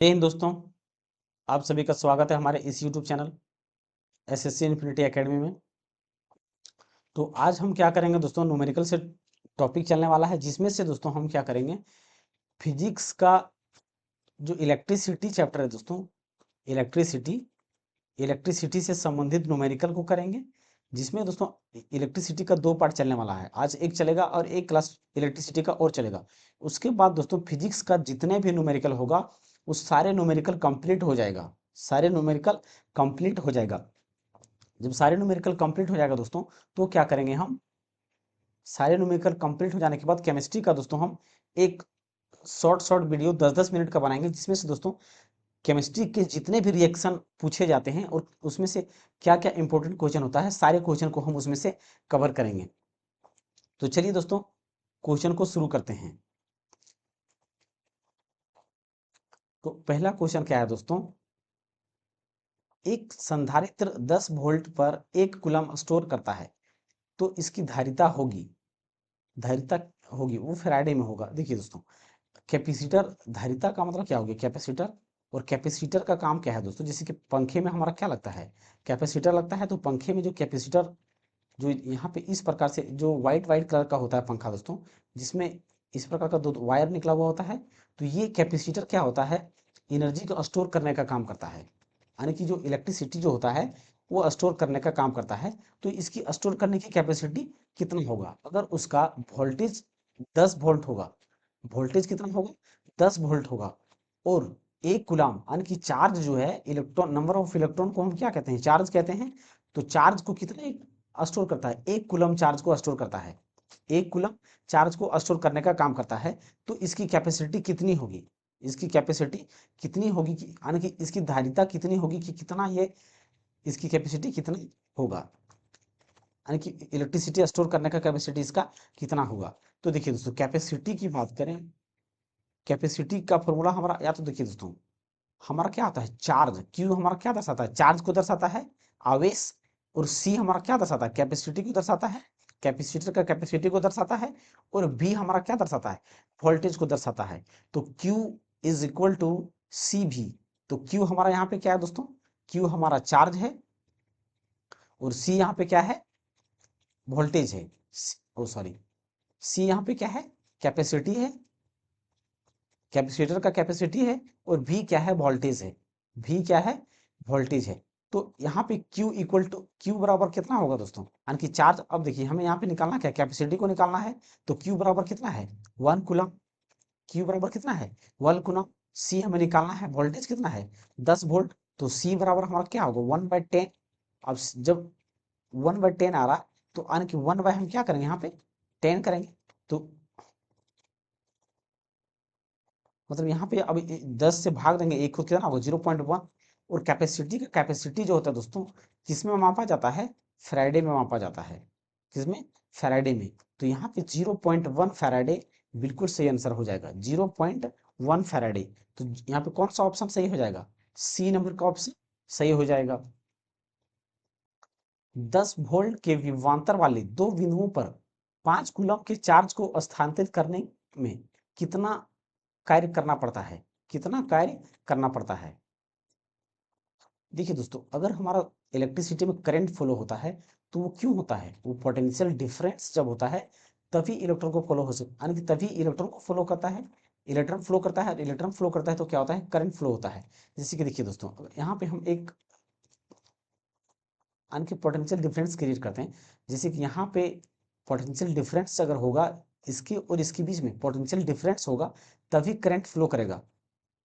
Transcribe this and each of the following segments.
जय हिंद दोस्तों। आप सभी का स्वागत है हमारे इस YouTube channel SSC infinity academy में। तो आज हम क्या करेंगे दोस्तों, न्यूमेरिकल से टॉपिक चलने वाला है, जिसमें से दोस्तों हम क्या करेंगे, फिजिक्स का जो इलेक्ट्रिसिटी चैप्टर है दोस्तों, इलेक्ट्रिसिटी इलेक्ट्रिसिटी से संबंधित न्यूमेरिकल को करेंगे, जिसमें दोस्तों इलेक्ट्रिसिटी का 2 पार्ट चलने वाला है। आज एक चलेगा और एक क्लास इलेक्ट्रिसिटी का और चलेगा। उसके बाद दोस्तों फिजिक्स का जितने भी न्यूमेरिकल होगा वो सारे न्यूमेरिकल कंप्लीट हो जाएगा, सारे न्यूमेरिकल कंप्लीट हो जाएगा। जब सारे न्यूमेरिकल कंप्लीट हो जाएगा दोस्तों, तो क्या करेंगे हम, सारे न्यूमेरिकल कंप्लीट हो जाने के बाद केमिस्ट्री का दोस्तों हम एक शॉर्ट शॉर्ट वीडियो 10-10 मिनट का बनाएंगे, जिसमें से दोस्तों केमिस्ट्री के जितने भी रिएक्शन पूछे जाते हैं और उसमें से क्या क्या इंपॉर्टेंट क्वेश्चन होता है, सारे क्वेश्चन को हम उसमें से कवर करेंगे। तो चलिए दोस्तों क्वेश्चन को शुरू करते हैं। तो पहला क्वेश्चन क्या है दोस्तों, एक संधारित्र 10 वोल्ट पर 1 कूलम स्टोर करता है, तो इसकी धारिता होगी वो फैराडे में होगा। देखिए दोस्तों, कैपेसिटर, धारिता का मतलब क्या हो गया कैपेसिटर, और कैपेसिटर का काम क्या है दोस्तों, जैसे कि पंखे में हमारा क्या लगता है, कैपेसिटर लगता है। तो पंखे में जो कैपेसिटर, जो यहाँ पे इस प्रकार से जो व्हाइट व्हाइट कलर का होता है पंखा दोस्तों, जिसमें इस प्रकार का 2 वायर निकला हुआ होता है, तो ये कैपेसिटर क्या होता है, एनर्जी को स्टोर करने का काम करता है। यानी कि जो इलेक्ट्रिसिटी जो होता है वो स्टोर करने का काम करता है। तो इसकी स्टोर करने की कैपेसिटी कितना होगा, अगर उसका वोल्टेज 10 वोल्ट होगा, वोल्टेज कितना होगा 10 वोल्ट होगा, और 1 कूलम यानी कि चार्ज जो है, इलेक्ट्रॉन, नंबर ऑफ इलेक्ट्रॉन को हम क्या कहते हैं, चार्ज कहते हैं। तो चार्ज को कितने स्टोर करता है, 1 कूलम चार्ज को स्टोर करता है, 1 कूलम चार्ज को स्टोर करने का काम करता है। तो इसकी कैपेसिटी कितनी होगी, इसकी कैपेसिटी कितनी होगी कि यानी कि इसकी धारिता कितनी होगी कि कितना ये, इसकी कैपेसिटी कितना होगा, यानी कि इलेक्ट्रिसिटी स्टोर करने का कैपेसिटी इसका कितना होगा। तो देखिए दोस्तों, कैपेसिटी की बात करें, कैपेसिटी का फॉर्मूला हमारा, या तो देखिए दोस्तों हमारा क्या आता है, चार्ज, क्यू हमारा क्या दर्शाता है, चार्ज को दर्शाता है, आवेश, और सी हमारा क्या दर्शाता है, कैपेसिटी को दर्शाता है, कैपेसिटर का कैपेसिटी को दर्शाता है, और बी हमारा क्या दर्शाता है, वोल्टेज को दर्शाता है। तो Q इज इक्वल टू सी भी। तो Q हमारा यहाँ पे क्या है दोस्तों, Q हमारा चार्ज है, और सी यहाँ पे क्या है, वोल्टेज है, ओ सॉरी, सी यहाँ पे क्या है, कैपेसिटी है, कैपेसिटर का कैपेसिटी है, और V क्या है, वोल्टेज है, V क्या है, वोल्टेज है। तो यहाँ पे Q इक्वल टू, Q बराबर कितना होगा दोस्तों, यानी कि चार्ज, अब देखिए हमें यहाँ पे निकालना क्या, कैपेसिटी को निकालना है। तो Q बराबर कितना है, 1 कूलम, Q बराबर कितना है, 1 कूलम। C हमें निकालना है, वोल्टेज कितना है, 10 वोल्ट। तो C बराबर हमारा क्या होगा, 1/10। अब जब 1/10 आ रहा है, तो यानी कि 1 बाय हम क्या करेंगे, यहाँ पे 10 करेंगे। तो मतलब यहाँ पे अब 10 से भाग देंगे, एक को कितना होगा, 0.1। और कैपेसिटी का कैपेसिटी जो होता है दोस्तों, किसमें मापा जाता है, फैराडे में मापा जाता है, किसमें, फैराडे में। तो यहाँ पे 0.1 फैराडे बिल्कुल सही आंसर हो जाएगा, 0.1 फैराडे। तो यहाँ पे कौन सा ऑप्शन सही हो जाएगा, सी नंबर का ऑप्शन सही हो जाएगा। 10 वोल्ट के विभवांतर वाले 2 बिंदुओं पर 5 कूलम के चार्ज को स्थानांतरित करने में कितना कार्य करना पड़ता है, कितना कार्य करना पड़ता है। देखिए दोस्तों, अगर हमारा इलेक्ट्रिसिटी में करंट फ्लो होता है, तो वो क्यों होता है, वो पोटेंशियल डिफरेंस जब होता है तभी इलेक्ट्रॉन को फ्लो हो सकता, यानी कि तभी इलेक्ट्रॉन को फ्लो करता है, इलेक्ट्रॉन फ्लो करता है, इलेक्ट्रॉन फ्लो करता है तो क्या होता है, करंट फ्लो होता है। जैसे कि देखिए दोस्तों, यहाँ पे हम एक यानी कि पोटेंशियल डिफरेंस क्रिएट करते हैं। जैसे कि यहाँ पे पोटेंशियल डिफरेंस अगर होगा, इसके और इसके बीच में पोटेंशियल डिफरेंस होगा, तभी करंट फ्लो करेगा,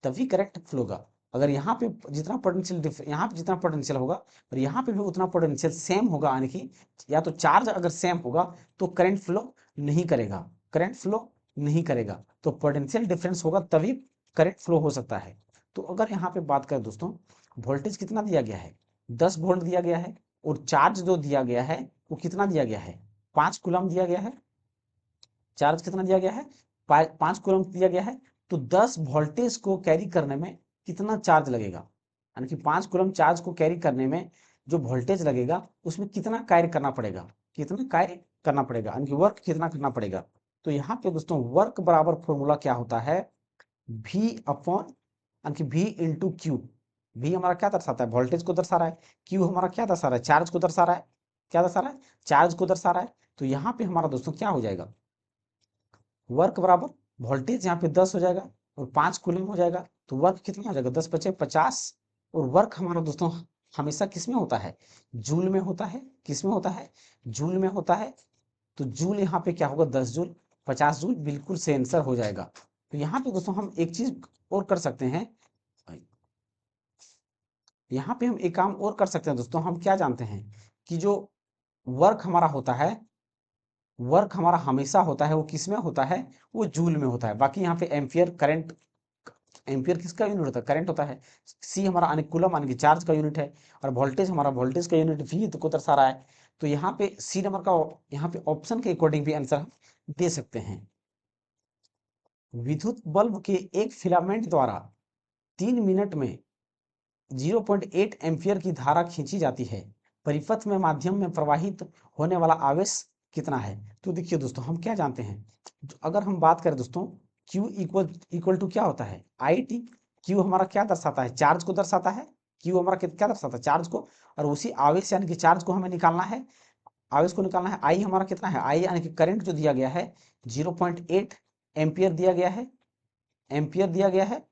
तभी करंट फ्लो होगा। अगर यहाँ पे जितना पोटेंशियल, यहाँ पे जितना पोटेंशियल होगा और यहाँ पे भी उतना पोटेंशियल सेम होगा, यानी कि या तो चार्ज अगर सेम होगा तो करंट फ्लो नहीं करेगा, करंट फ्लो नहीं करेगा। तो पोटेंशियल डिफरेंस होगा तभी करंट फ्लो हो सकता है। तो अगर यहाँ पे बात करें दोस्तों, वोल्टेज कितना दिया गया है, 10 वोल्ट दिया गया है, और चार्ज जो दिया गया है वो कितना दिया गया है, 5 कूलम दिया गया है, चार्ज कितना दिया गया है, 5 कूलम दिया गया है। तो 10 वोल्टेज को कैरी करने में कितना चार्ज लगेगा, यानी कि 5 कूलम चार्ज को कैरी करने में जो वोल्टेज लगेगा उसमें कितना कार्य करना पड़ेगा, कितना कार्य करना पड़ेगा, यानी कि वर्क कितना करना पड़ेगा। तो यहाँ पे दोस्तों वर्क बराबर फॉर्मूला क्या होता है, V अपॉन यानी कि V इंटू क्यू। V हमारा क्या दर्शाता है, वोल्टेज को दर्शा रहा है। Q हमारा क्या दर्शा रहा है, चार्ज को दर्शा रहा है। क्या दर्शा रहा है, चार्ज को दर्शा रहा है। तो यहाँ पे हमारा दोस्तों क्या हो जाएगा, वर्क बराबर वोल्टेज यहाँ पे 10 हो जाएगा और 5 कूलम हो जाएगा। तो वर्क कितना हो जाएगा, 10 पचे 50। और वर्क हमारा दोस्तों हमेशा किस में होता है, जूल में होता है। किस में होता है, जूल में होता है। तो जूल यहाँ पे क्या होगा, 10 जूल, 50 जूल, बिल्कुल से आंसर हो जाएगा। तो यहाँ पे दोस्तों हम एक चीज और कर सकते हैं, यहाँ पे हम एक काम और कर सकते हैं दोस्तों। हम क्या जानते हैं कि जो वर्क हमारा होता है, वर्क हमारा हमेशा होता है वो किस में होता है, वो जूल में होता है। बाकी यहाँ पे एम्पियर करंट, एम्पियर किसका यूनिट होता है, करंट होता है। सी हमारा अनुकूलम यानी कि चार्ज का यूनिट है। और वोल्टेज हमारा वोल्टेज का यूनिट वी को दर्शा रहा है। तो यहाँ पे सी नंबर का, यहाँ पे ऑप्शन के अकॉर्डिंग भी आंसर हम दे सकते हैं। विद्युत बल्ब के एक फिलामेंट द्वारा 3 मिनट में 0.8 एम्पियर की धारा खींची जाती है। परिपथ में माध्यम में प्रवाहित होने वाला आवेश कितना है। तो देखिए दोस्तों, हम क्या जानते हैं, अगर हम बात करें दोस्तों, Q इक्वल टू क्या होता है, आई टी। Q हमारा क्या दर्शाता है, चार्ज को दर्शाता है। Q हमारा क्या दर्शाता है, चार्ज को। और उसी आवेश यानी कि चार्ज को हमें निकालना है, आवेश को निकालना है। आई हमारा कितना है, आई यानी कि करंट जो दिया गया है 0.8 एम्पियर दिया गया है, एम्पियर दिया गया है।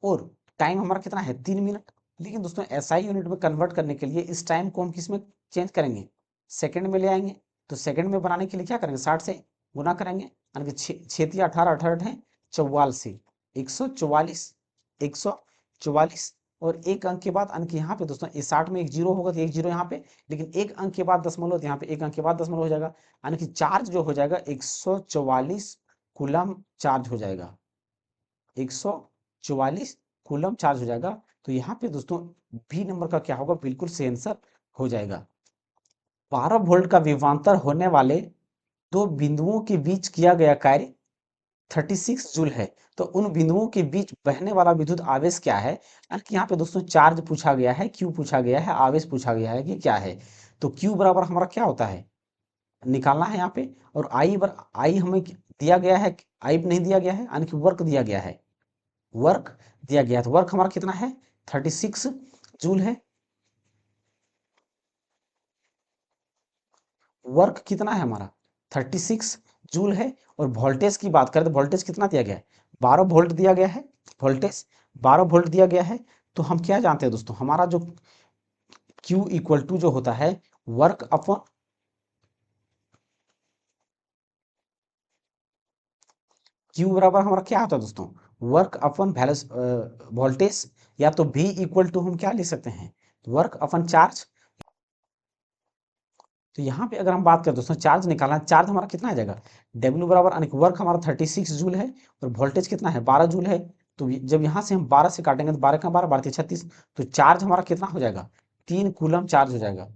और टाइम हमारा कितना है, 3 मिनट। लेकिन दोस्तों एसआई यूनिट में कन्वर्ट करने के लिए इस टाइम को हम किस में चेंज करेंगे, सेकंड में ले आएंगे। तो सेकंड में बनाने के लिए क्या करेंगे, 60 से गुना करेंगे, यानी कि 6 18 18 है 44, 144, 144। और एक अंक के बाद, अंक यहाँ पे दोस्तों इस 60 में एक जीरो होगा तो एक जीरो यहाँ पे, लेकिन एक अंक के बाद दशमलव, तो यहाँ पे एक अंक के बाद दशमलव हो जाएगा। यानी कि चार्ज जो हो जाएगा 144 कूलम चार्ज हो जाएगा, 144 कूलम चार्ज हो जाएगा। तो यहाँ पे दोस्तों बी नंबर का क्या होगा, बिल्कुल सही आंसर हो जाएगा। 12 वोल्ट का विभवांतर होने वाले दो बिंदुओं के बीच किया गया कार्य 36 जूल है। तो उन बिंदुओं के बीच बहने वाला विद्युत आवेश क्या है। यानी कि यहाँ पे दोस्तों चार्ज पूछा गया है, क्यू पूछा गया है, आवेश पूछा गया है कि क्या है। तो क्यू बराबर हमारा क्या होता है, निकालना है यहाँ पे। और आई हमें दिया गया है, आई नहीं दिया गया है, यानी कि वर्क दिया गया है, वर्क दिया गया है। तो वर्क हमारा कितना है, 36 जूल है। वर्क कितना है हमारा, 36 जूल है। और वोल्टेज की बात करें तो वोल्टेज कितना दिया गया है, 12 वोल्ट दिया गया है, वोल्टेज 12 वोल्ट दिया गया है। तो हम क्या जानते हैं दोस्तों, हमारा जो Q इक्वल टू जो होता है वर्क अपॉन, Q बराबर हमारा क्या होता है दोस्तों, वर्क अपॉन वोल्टेज। या तो V इक्वल टू हम क्या लिख सकते हैं, वर्क अपॉन चार्ज। तो यहाँ पे अगर हम बात करें दोस्तों, चार्ज निकालना, चार्ज हमारा कितना आ जाएगा, W बराबर, यानी कि वर्क हमारा 36 जूल है और वोल्टेज कितना है 12 जूल है। तो जब यहाँ से हम 12 से काटेंगे तो 12 का 12, 12 36। तो चार्ज हमारा कितना हो जाएगा, 3 कूलम चार्ज हो जाएगा।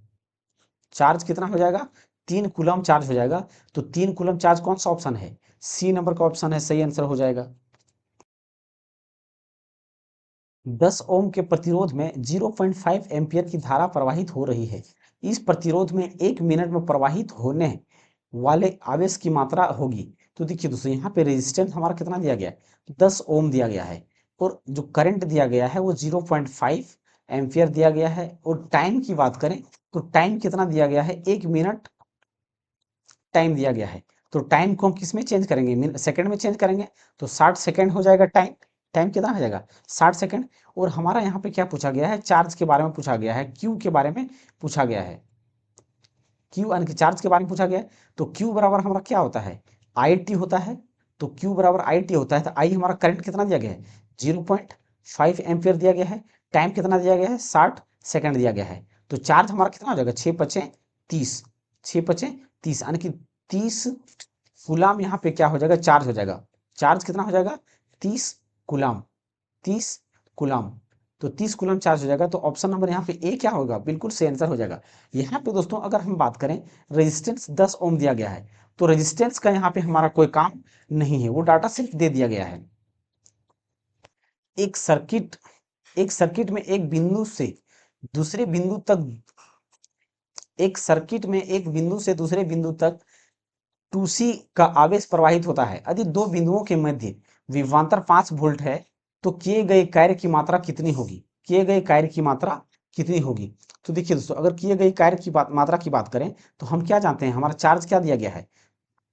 चार्ज कितना हो जाएगा, 3 कूलम चार्ज हो जाएगा। तो 3 कूलम चार्ज कौन सा ऑप्शन है, सी नंबर का ऑप्शन है, सही आंसर हो जाएगा। 10 ओम के प्रतिरोध में 0.5 एम्पियर की धारा प्रवाहित हो रही है। इस प्रतिरोध में 1 मिनट में प्रवाहित होने वाले आवेश की मात्रा होगी। तो देखिए दोस्तों, यहाँ पे रेजिस्टेंस हमारा कितना दिया गया है, 10 ओम दिया गया है। और जो करंट दिया गया है वो 0.5 एम्पियर दिया गया है। और टाइम की बात करें तो टाइम कितना दिया गया है, 1 मिनट टाइम दिया गया है। तो टाइम को हम किस में चेंज करेंगे, सेकंड में चेंज करेंगे। तो 60 सेकंड हो जाएगा टाइम, टाइम कितना हो जाएगा 60 सेकंड। और हमारा यहाँ पे क्या पूछा गया है, चार्ज के बारे में पूछा गया है, क्यू के बारे में पूछा गया है, क्यू यानी कि चार्ज के बारे में पूछा गया है। तो क्यू बराबर हमारा क्या होता है, आई टी होता है। तो क्यू बराबर आई टी होता है। तो आई हमारा करंट कितना दिया गया है, 0.5 एम्पियर दिया गया है। टाइम कितना दिया गया है, 60 सेकंड दिया गया है। तो चार्ज हमारा कितना हो जाएगा, 6 पचे 30, 6 पचे 30, यानी कि 30 गुलाम यहाँ पे क्या हो जाएगा, चार्ज हो जाएगा। चार्ज कितना हो जाएगा, 30 गुलाम, 30 गुलाम। तो 30 कूलम चार्ज हो जाएगा। तो ऑप्शन नंबर यहाँ पे ए क्या होगा, बिल्कुल सही आंसर हो जाएगा। यहाँ पे दोस्तों अगर हम बात करें, रेजिस्टेंस 10 ओम दिया गया है। तो रेजिस्टेंस का यहाँ पे हमारा कोई काम नहीं है, वो डाटा सिर्फ दे दिया गया है। एक सर्किट, एक सर्किट में एक बिंदु से दूसरे बिंदु तक, एक सर्किट में एक बिंदु से दूसरे बिंदु तक 2C का आवेश प्रवाहित होता है। यदि दो बिंदुओं के मध्य विभवांतर 5 वोल्ट है तो किए गए कार्य की मात्रा कितनी होगी, किए गए कार्य की मात्रा कितनी होगी। तो देखिए दोस्तों, अगर किए गए कार्य की मात्रा की बात करें तो हम क्या जानते हैं, हमारा चार्ज क्या दिया गया है,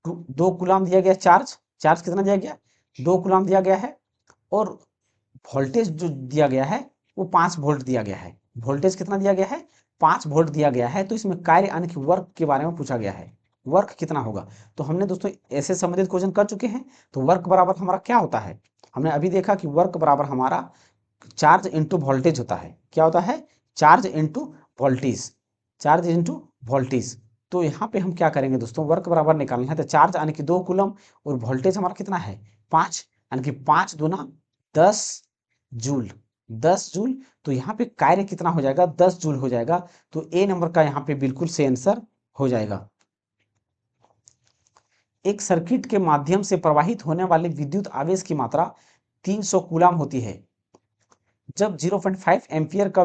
2 कूलाम दिया गया चार्ज, चार्ज कितना दिया गया, 2 कूलाम दिया गया है, और वोल्टेज जो दिया गया है वो 5 वोल्ट दिया गया है। वोल्टेज कितना दिया गया है, 5 वोल्ट दिया गया है। तो इसमें कार्य यानी कि वर्क के बारे में पूछा गया है, वर्क कितना होगा। तो हमने दोस्तों ऐसे संबंधित क्वेश्चन कर चुके हैं। तो वर्क बराबर हमारा क्या होता है, हमने अभी देखा कि वर्क बराबर हमारा चार्ज इंटू वोल्टेज होता है। क्या होता है, charge into voltage, charge into voltage. तो यहाँ पे हम क्या करेंगे दोस्तों, वर्क बराबर निकालना है। तो चार्ज यानी कि 2 कूलम और वोल्टेज हमारा कितना है 5, यानी कि 5 दूना 10 जूल, 10 जूल। तो यहाँ पे कार्य कितना हो जाएगा, 10 जूल हो जाएगा। तो ए नंबर का यहाँ पे बिल्कुल सही आंसर हो जाएगा। एक सर्किट के माध्यम से प्रवाहित होने वाले विद्युत आवेश की मात्रा 300 कूलाम होती है। जब 0.5 एम्पियर का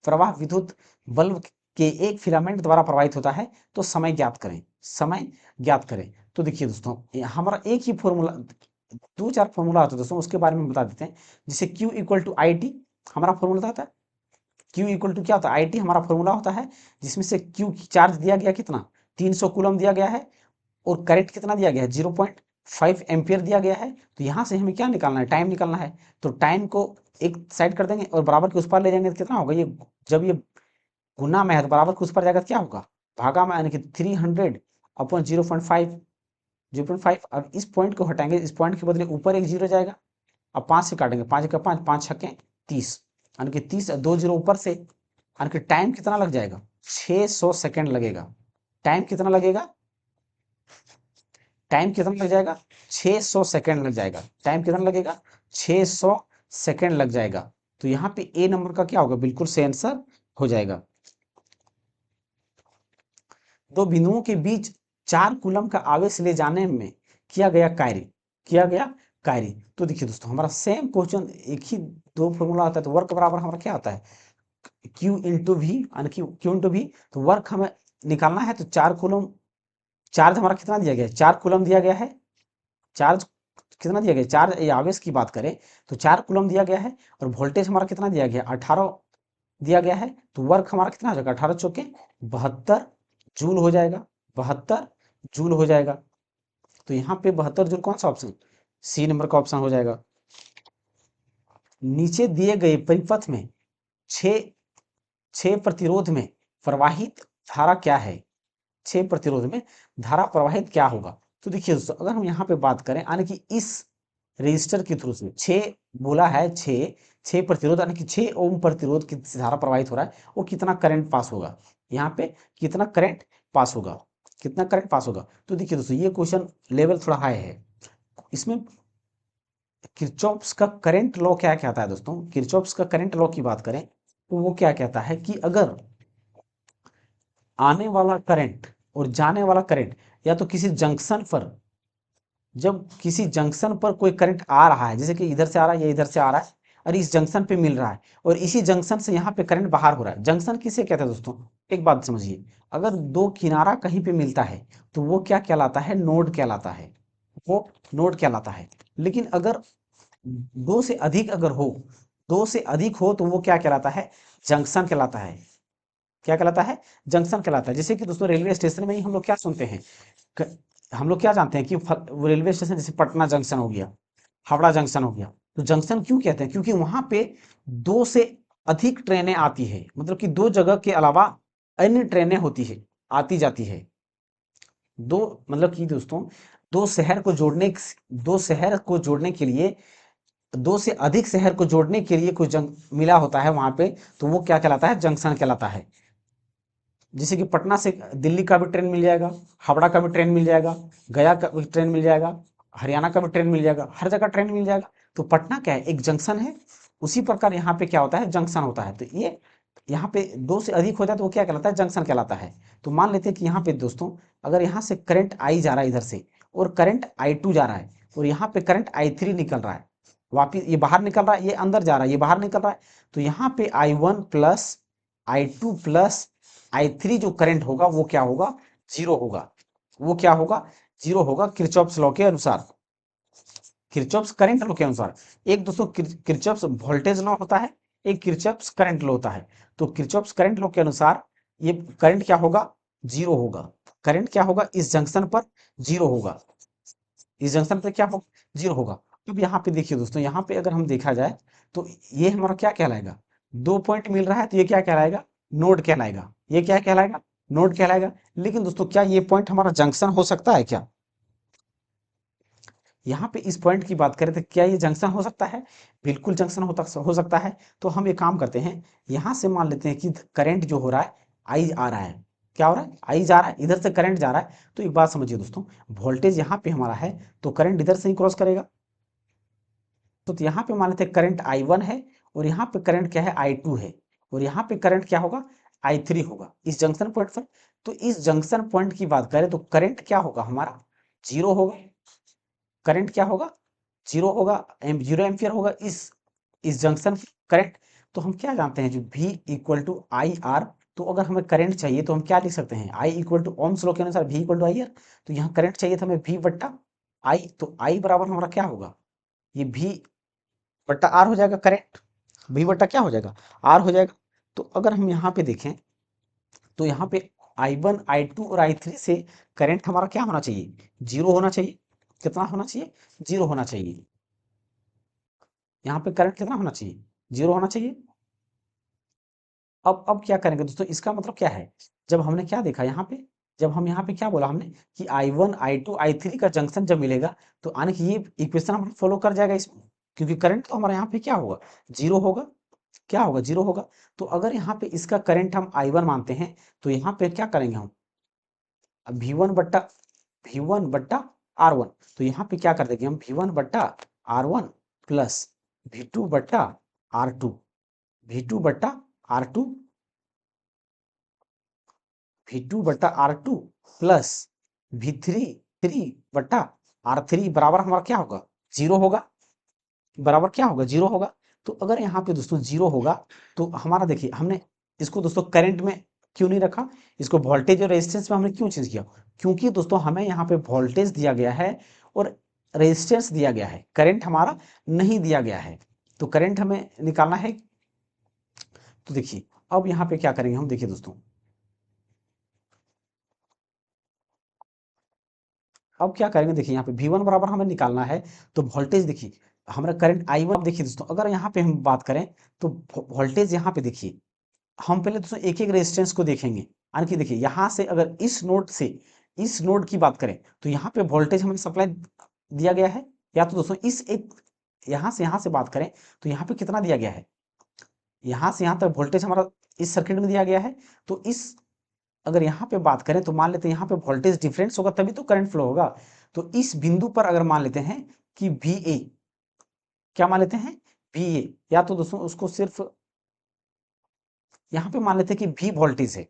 प्रवाह विद्युत बल्ब के एक फिलामेंट द्वारा प्रवाहित होता है तो समय ज्ञात करें, समय ज्ञात करें। तो देखिए दोस्तों, हमारा एक ही फॉर्मूला, 2-4 फॉर्मूला होता है दोस्तों, उसके बारे में बता देते हैं। जैसे Q equal to I T हमारा फॉर्मूला होता है। Q इक्वल टू क्या होता है, आई टी हमारा फॉर्मूला होता है, जिसमें से Q चार्ज दिया गया कितना 300 कूलम दिया गया है, और करंट कितना दिया गया है 0.5 एम्पियर दिया गया है। तो यहाँ से हमें क्या निकालना है, टाइम निकालना है। तो टाइम को एक साइड कर देंगे और बराबर के उस पार ले जाएंगे तो कितना होगा, ये जब ये गुना में है तो बराबर के उस पर जाएगा तो क्या होगा, भागा में, यानी कि 300 अपॉन 0.5, 0.5। अब इस पॉइंट को हटाएंगे, इस पॉइंट के बदले ऊपर एक जीरो जाएगा। अब 5 से काटेंगे, 5 का 5, 5 छक्के 30, यानी कि 30, 2 जीरो ऊपर से, यानी कि टाइम कितना लग जाएगा 600 सेकेंड लगेगा। टाइम कितना लगेगा, टाइम कितना लग जाएगा 600 सेकेंड लग जाएगा। टाइम कितना लगेगा 600 सेकेंड लग जाएगा। तो यहाँ पे ए नंबर का क्या होगा, बिल्कुल सही आंसर हो जाएगा। दो बिंदुओं के बीच 4 कूलम का आवेश ले जाने में किया गया कार्य, किया गया कार्य। तो देखिए दोस्तों, हमारा सेम क्वेश्चन, एक ही दो फॉर्मूला होता है। तो वर्क बराबर हमारा क्या होता है, Q इंटू वी, यानी कि Q इंटू वी। तो वर्क हमें निकालना है। तो 4 कूलम, चार्ज हमारा कितना दिया गया है, 4 कूलम दिया गया है। चार्ज कितना दिया गया, चार्ज या आवेश की बात करें तो 4 कूलम दिया गया है, और वोल्टेज हमारा कितना दिया गया 18 दिया गया है। तो वर्क हमारा कितना हो जाएगा, 18 चौके 72 जूल हो जाएगा, 72 जूल हो जाएगा। तो यहाँ पे 72 जूल कौन सा ऑप्शन, सी नंबर का ऑप्शन हो जाएगा। नीचे दिए गए परिपथ में 6 प्रतिरोध में प्रवाहित धारा क्या है, 6 प्रतिरोध में धारा प्रवाहित क्या होगा। तो देखिए दोस्तों, अगर हम यहाँ पे बात करें, यानी कि इस रजिस्टर के थ्रू से 6 बोला है, 6 प्रतिरोध, यानी कि 6 ओम प्रतिरोध की धारा प्रवाहित हो रहा है, वो कितना करंट पास होगा, यहाँ पे कितना करंट पास होगा, कितना करंट पास होगा। तो देखिए दोस्तों, ये क्वेश्चन लेवल थोड़ा हाई है। इसमें किरचॉफ्स का करंट लॉ क्या कहता है दोस्तों, किरचॉफ्स का करंट लॉ की बात करें तो वो क्या कहता है कि अगर आने वाला करंट और जाने वाला करंट, या तो किसी जंक्शन पर, जब किसी जंक्शन पर कोई करंट आ रहा है, जैसे कि इधर से आ रहा है या इधर से आ रहा है, और इस जंक्शन पे मिल रहा है, और इसी जंक्शन से यहाँ पे करंट बाहर हो रहा है। जंक्शन किसे कहते हैं दोस्तों, एक बात समझिए, अगर दो किनारा कहीं पे मिलता है तो वो क्या कहलाता है, नोड कहलाता है, वो नोड कहलाता है। लेकिन अगर दो से अधिक अगर हो, दो से अधिक हो तो वो क्या कहलाता है, जंक्शन कहलाता है। क्या कहलाता है, जंक्शन कहलाता है। जैसे कि दोस्तों, रेलवे स्टेशन में ही हम लोग क्या सुनते हैं, हम लोग क्या जानते हैं कि रेलवे स्टेशन, जैसे पटना जंक्शन हो गया, हावड़ा जंक्शन हो गया। तो जंक्शन क्यों कहते हैं, क्योंकि वहां पे 2 से अधिक ट्रेनें आती है, मतलब कि 2 जगह के अलावा अन्य ट्रेनें होती है, आती जाती है। दो, मतलब कि दोस्तों, दो शहर को जोड़ने, 2 शहर को जोड़ने के लिए, 2 से अधिक शहर को जोड़ने के लिए कोई जंग मिला होता है वहां पे, तो वो क्या कहलाता है, जंक्शन कहलाता है। जैसे कि पटना से दिल्ली का भी ट्रेन मिल जाएगा, हावड़ा का भी ट्रेन मिल जाएगा, गया का भी ट्रेन मिल जाएगा, हरियाणा का भी ट्रेन मिल जाएगा, हर जगह ट्रेन मिल जाएगा। तो पटना क्या है, एक जंक्शन है। उसी प्रकार यहाँ पे क्या होता है, जंक्शन होता है। तो ये यहाँ पे 2 से अधिक होता है तो वो क्या कहलाता है, जंक्शन कहलाता है। तो मान लेते हैं कि यहाँ पे दोस्तों, अगर यहाँ से करंट आई जा रहा है इधर से, और करंट I2 जा रहा है, और यहाँ पे करंट I3 निकल रहा है, वापिस ये बाहर निकल रहा है, ये अंदर जा रहा है, ये बाहर निकल रहा है। तो यहाँ पे I1 plus I2 plus I3 जो करंट होगा वो क्या होगा, जीरो होगा। वो क्या होगा, जीरो होगा, किरचॉफ्स लॉ के अनुसार। किरचॉफ्स करंट लॉ के अनुसार, एक दोस्तों किरचॉफ्स वोल्टेज लॉ होता है, एक किरचॉफ्स करंट लॉ होता है। तो किरचॉफ्स करंट लॉ के अनुसार ये करंट क्या होगा, जीरो होगा। करंट क्या होगा, इस जंक्शन पर जीरो होगा, इस जंक्शन पर क्या होगा, जीरो होगा। अब यहाँ पे देखिए दोस्तों, यहाँ पे अगर हम देखा जाए तो ये हमारा क्या कहलाएगा, 2 पॉइंट मिल रहा है तो ये क्या कहलाएगा, नोड कहलाएगा। ये क्या कहलाएगा, नोड कहलाएगा। लेकिन दोस्तों क्या ये पॉइंट हमारा जंक्शन हो सकता है क्या, यहाँ पे इस पॉइंट की बात करें तो क्या ये जंक्शन हो सकता है, बिल्कुल जंक्शन हो सकता है। तो हम एक काम करते हैं, यहाँ से मान लेते हैं कि करंट जो हो रहा है, आई आ रहा है, क्या हो रहा है, आई जा रहा है, इधर से करंट जा रहा है। तो एक बात समझिए दोस्तों, वोल्टेज यहाँ पे हमारा है तो करंट इधर से ही क्रॉस करेगा। तो यहाँ पे मान लेते हैं करंट I1 है, और यहाँ पे करंट क्या है, I2 है, और यहाँ पे करंट क्या होगा, I3 होगा इस जंक्शन पॉइंट पर। तो इस जंक्शन पॉइंट की बात करें तो करंट क्या होगा हमारा, जीरो होगा। करंट क्या होगा, जीरो होगा, 0 एम्पियर होगा इस जंक्शन करंट। तो हम क्या जानते हैं, जो V equal to I R. तो अगर हमें करंट चाहिए तो हम क्या लिख सकते हैं, I equal to Ohm's law के अनुसार V equal to I R. तो यहाँ करंट चाहिए था हमें V बट्टा I, तो I बराबर हमारा क्या होगा, ये V बट्टा R हो जाएगा। करंट V बट्टा क्या हो जाएगा, R हो जाएगा। तो अगर हम यहाँ पे देखें तो यहाँ पे I1 I2 और I3 से करंट हमारा क्या होना चाहिए, जीरो होना चाहिए। कितना होना चाहिए, जीरो होना चाहिए। यहाँ पे करंट कितना होना चाहिए, जीरो होना चाहिए। अब क्या करेंगे दोस्तों, इसका मतलब क्या है, जब हमने क्या देखा यहाँ पे, जब हम यहाँ पे क्या बोला हमने कि I1 I2 I3 का जंक्शन जब मिलेगा तो यानी कि ये इक्वेशन हम फॉलो कर जाएगा इसमें, क्योंकि करंट तो हमारा यहाँ पे क्या होगा, जीरो होगा। क्या होगा, जीरो होगा। तो अगर यहाँ पे इसका करंट हम I1 मानते हैं तो यहाँ पे क्या करेंगे हम, V1 बट्टा R1। तो यहाँ पे क्या कर देंगे हम, V1 बट्टा R1 प्लस V2 बट्टा R2, V2 बट्टा R2, V2 बट्टा R2 प्लस V3 बट्टा R3 बराबर हमारा क्या होगा, जीरो होगा। बराबर क्या होगा, जीरो होगा। तो अगर यहाँ पे दोस्तों जीरो होगा तो हमारा देखिए, हमने इसको दोस्तों करंट में क्यों नहीं रखा, इसको वोल्टेज और रेजिस्टेंस में हमने क्यों चेंज किया, क्योंकि दोस्तों हमें यहाँ पे वोल्टेज दिया गया है और रेजिस्टेंस दिया गया है, करंट हमारा नहीं दिया गया है। तो करंट हमें निकालना है। तो देखिए अब यहाँ पे क्या करेंगे हम, देखिए दोस्तों अब क्या करेंगे, देखिए यहाँ पे V1 बराबर हमें निकालना है। तो वोल्टेज देखिए हमारा करंट I1, अब देखिए दोस्तों अगर यहाँ पे हम बात करें तो वोल्टेज यहाँ पे देखिए, हम पहले दोस्तों एक एक रेजिस्टेंस को देखेंगे। यानी कि देखिए यहाँ से अगर इस नोड से इस नोड की बात करें तो यहाँ पे वोल्टेज हमें सप्लाई दिया गया है। या तो दोस्तों इस एक यहाँ से बात करें तो यहाँ पे कितना दिया गया है, यहाँ से यहाँ तक वोल्टेज हमारा इस सर्किट में दिया गया है। तो इस अगर यहाँ पे बात करें तो मान लेते हैं यहाँ पे वोल्टेज डिफरेंस होगा तभी तो करंट फ्लो होगा। तो इस बिंदु पर अगर मान लेते हैं कि VA, क्या मान लेते हैं, VA, या तो दोस्तों उसको सिर्फ यहाँ पे मान लेते हैं कि V वोल्टेज है,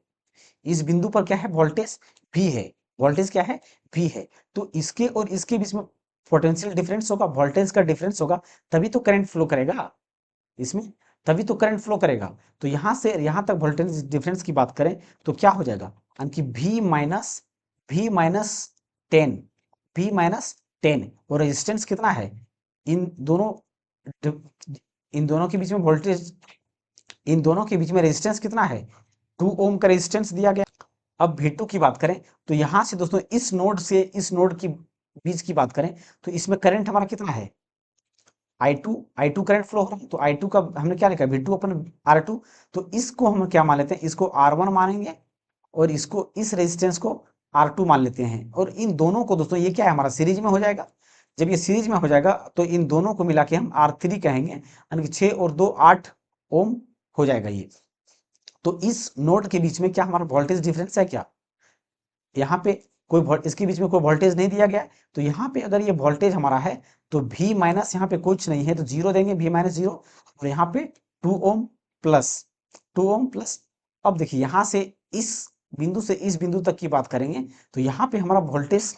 इस बिंदु पर क्या है, वोल्टेज V है, वोल्टेज क्या है, V है। तो इसके और इसके बीच में पोटेंशियल डिफरेंस होगा, वोल्टेज का डिफरेंस होगा, तभी तो करंट फ्लो करेगा इसमें, तभी तो करंट फ्लो करेगा। तो यहाँ से यहाँ तक वोल्टेज डिफरेंस की बात करें तो क्या हो जाएगा, यानी कि V माइनस 10, V-10, और रेजिस्टेंस कितना है, इन दोनों इन दोनों के बीच में वोल्टेज, इन दोनों के बीच में रेजिस्टेंस कितना है, 2 ओम का रेजिस्टेंस दिया गया। अब V2 की बात करें तो यहां से दोस्तों इस नोड से इस नोड की बीच की बात करें तो इसमें करंट हमारा कितना है, I2 करंट फ्लो हो रहा है। तो I2 का हमने क्या लिखा है, V2 अपन R2। तो इसको हम क्या मान लेते हैं, इसको R1 मानेंगे और इसको इस रेजिस्टेंस को R2 मान लेते हैं। और इन दोनों को दोस्तों ये क्या है, हमारा सीरीज में हो जाएगा। जब ये सीरीज में हो जाएगा तो इन दोनों को मिला के हम R3 कहेंगे, यानी कि 6 और 2 8 ओम हो जाएगा ये। तो इस नोड के बीच में क्या हमारा वोल्टेज डिफरेंस है क्या, यहाँ पे कोई इसके बीच में कोई वोल्टेज नहीं दिया गया है। तो यहाँ पे अगर ये वोल्टेज हमारा है तो V माइनस यहाँ पे कुछ नहीं है तो जीरो देंगे, V-0, और यहाँ पे 2 ओम प्लस 2 ओम प्लस। अब देखिए यहाँ से इस बिंदु से इस बिंदु तक की बात करेंगे तो यहाँ पे हमारा वोल्टेज,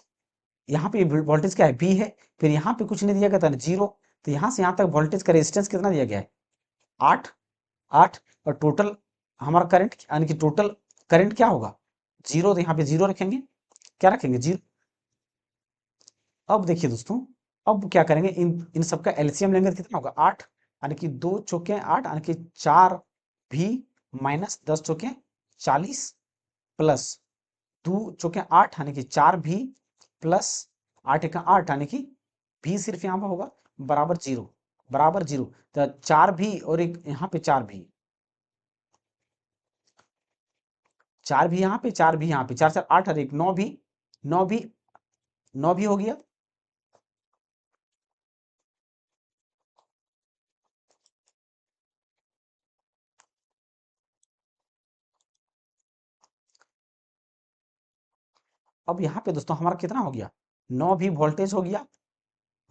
यहाँ पे वोल्टेज क्या है, V है, फिर यहाँ पे कुछ नहीं दिया गया था, जीरो। तो यहाँ से यहाँ तक वोल्टेज का रेजिस्टेंस कितना दिया गया है, 8 8, और टोटल हमारा करंट यानी कि टोटल करंट क्या होगा, जीरो। तो यहाँ पे जीरो रखेंगे, क्या रखेंगे, जीरो। अब देखिए दोस्तों, अब क्या करेंगे, इन सबका एलसीएम लेंगे तो कितना होगा 8, यानी कि 2 चौके 8, यानी कि 4 भी माइनस 10 चौके 40 प्लस 2 चौके 8, यानी कि 4 भी प्लस 8 एका 8, यानी कि भी सिर्फ यहाँ पर होगा बराबर 0, बराबर 0। तो 4 भी और एक यहाँ पे 4 भी, 4 भी यहाँ पे 4 भी यहाँ पे, 4 4 8 और एक 9 भी, 9 भी, 9 भी हो गया। अब यहाँ पे दोस्तों हमारा कितना हो गया, 9 भी वोल्टेज हो गया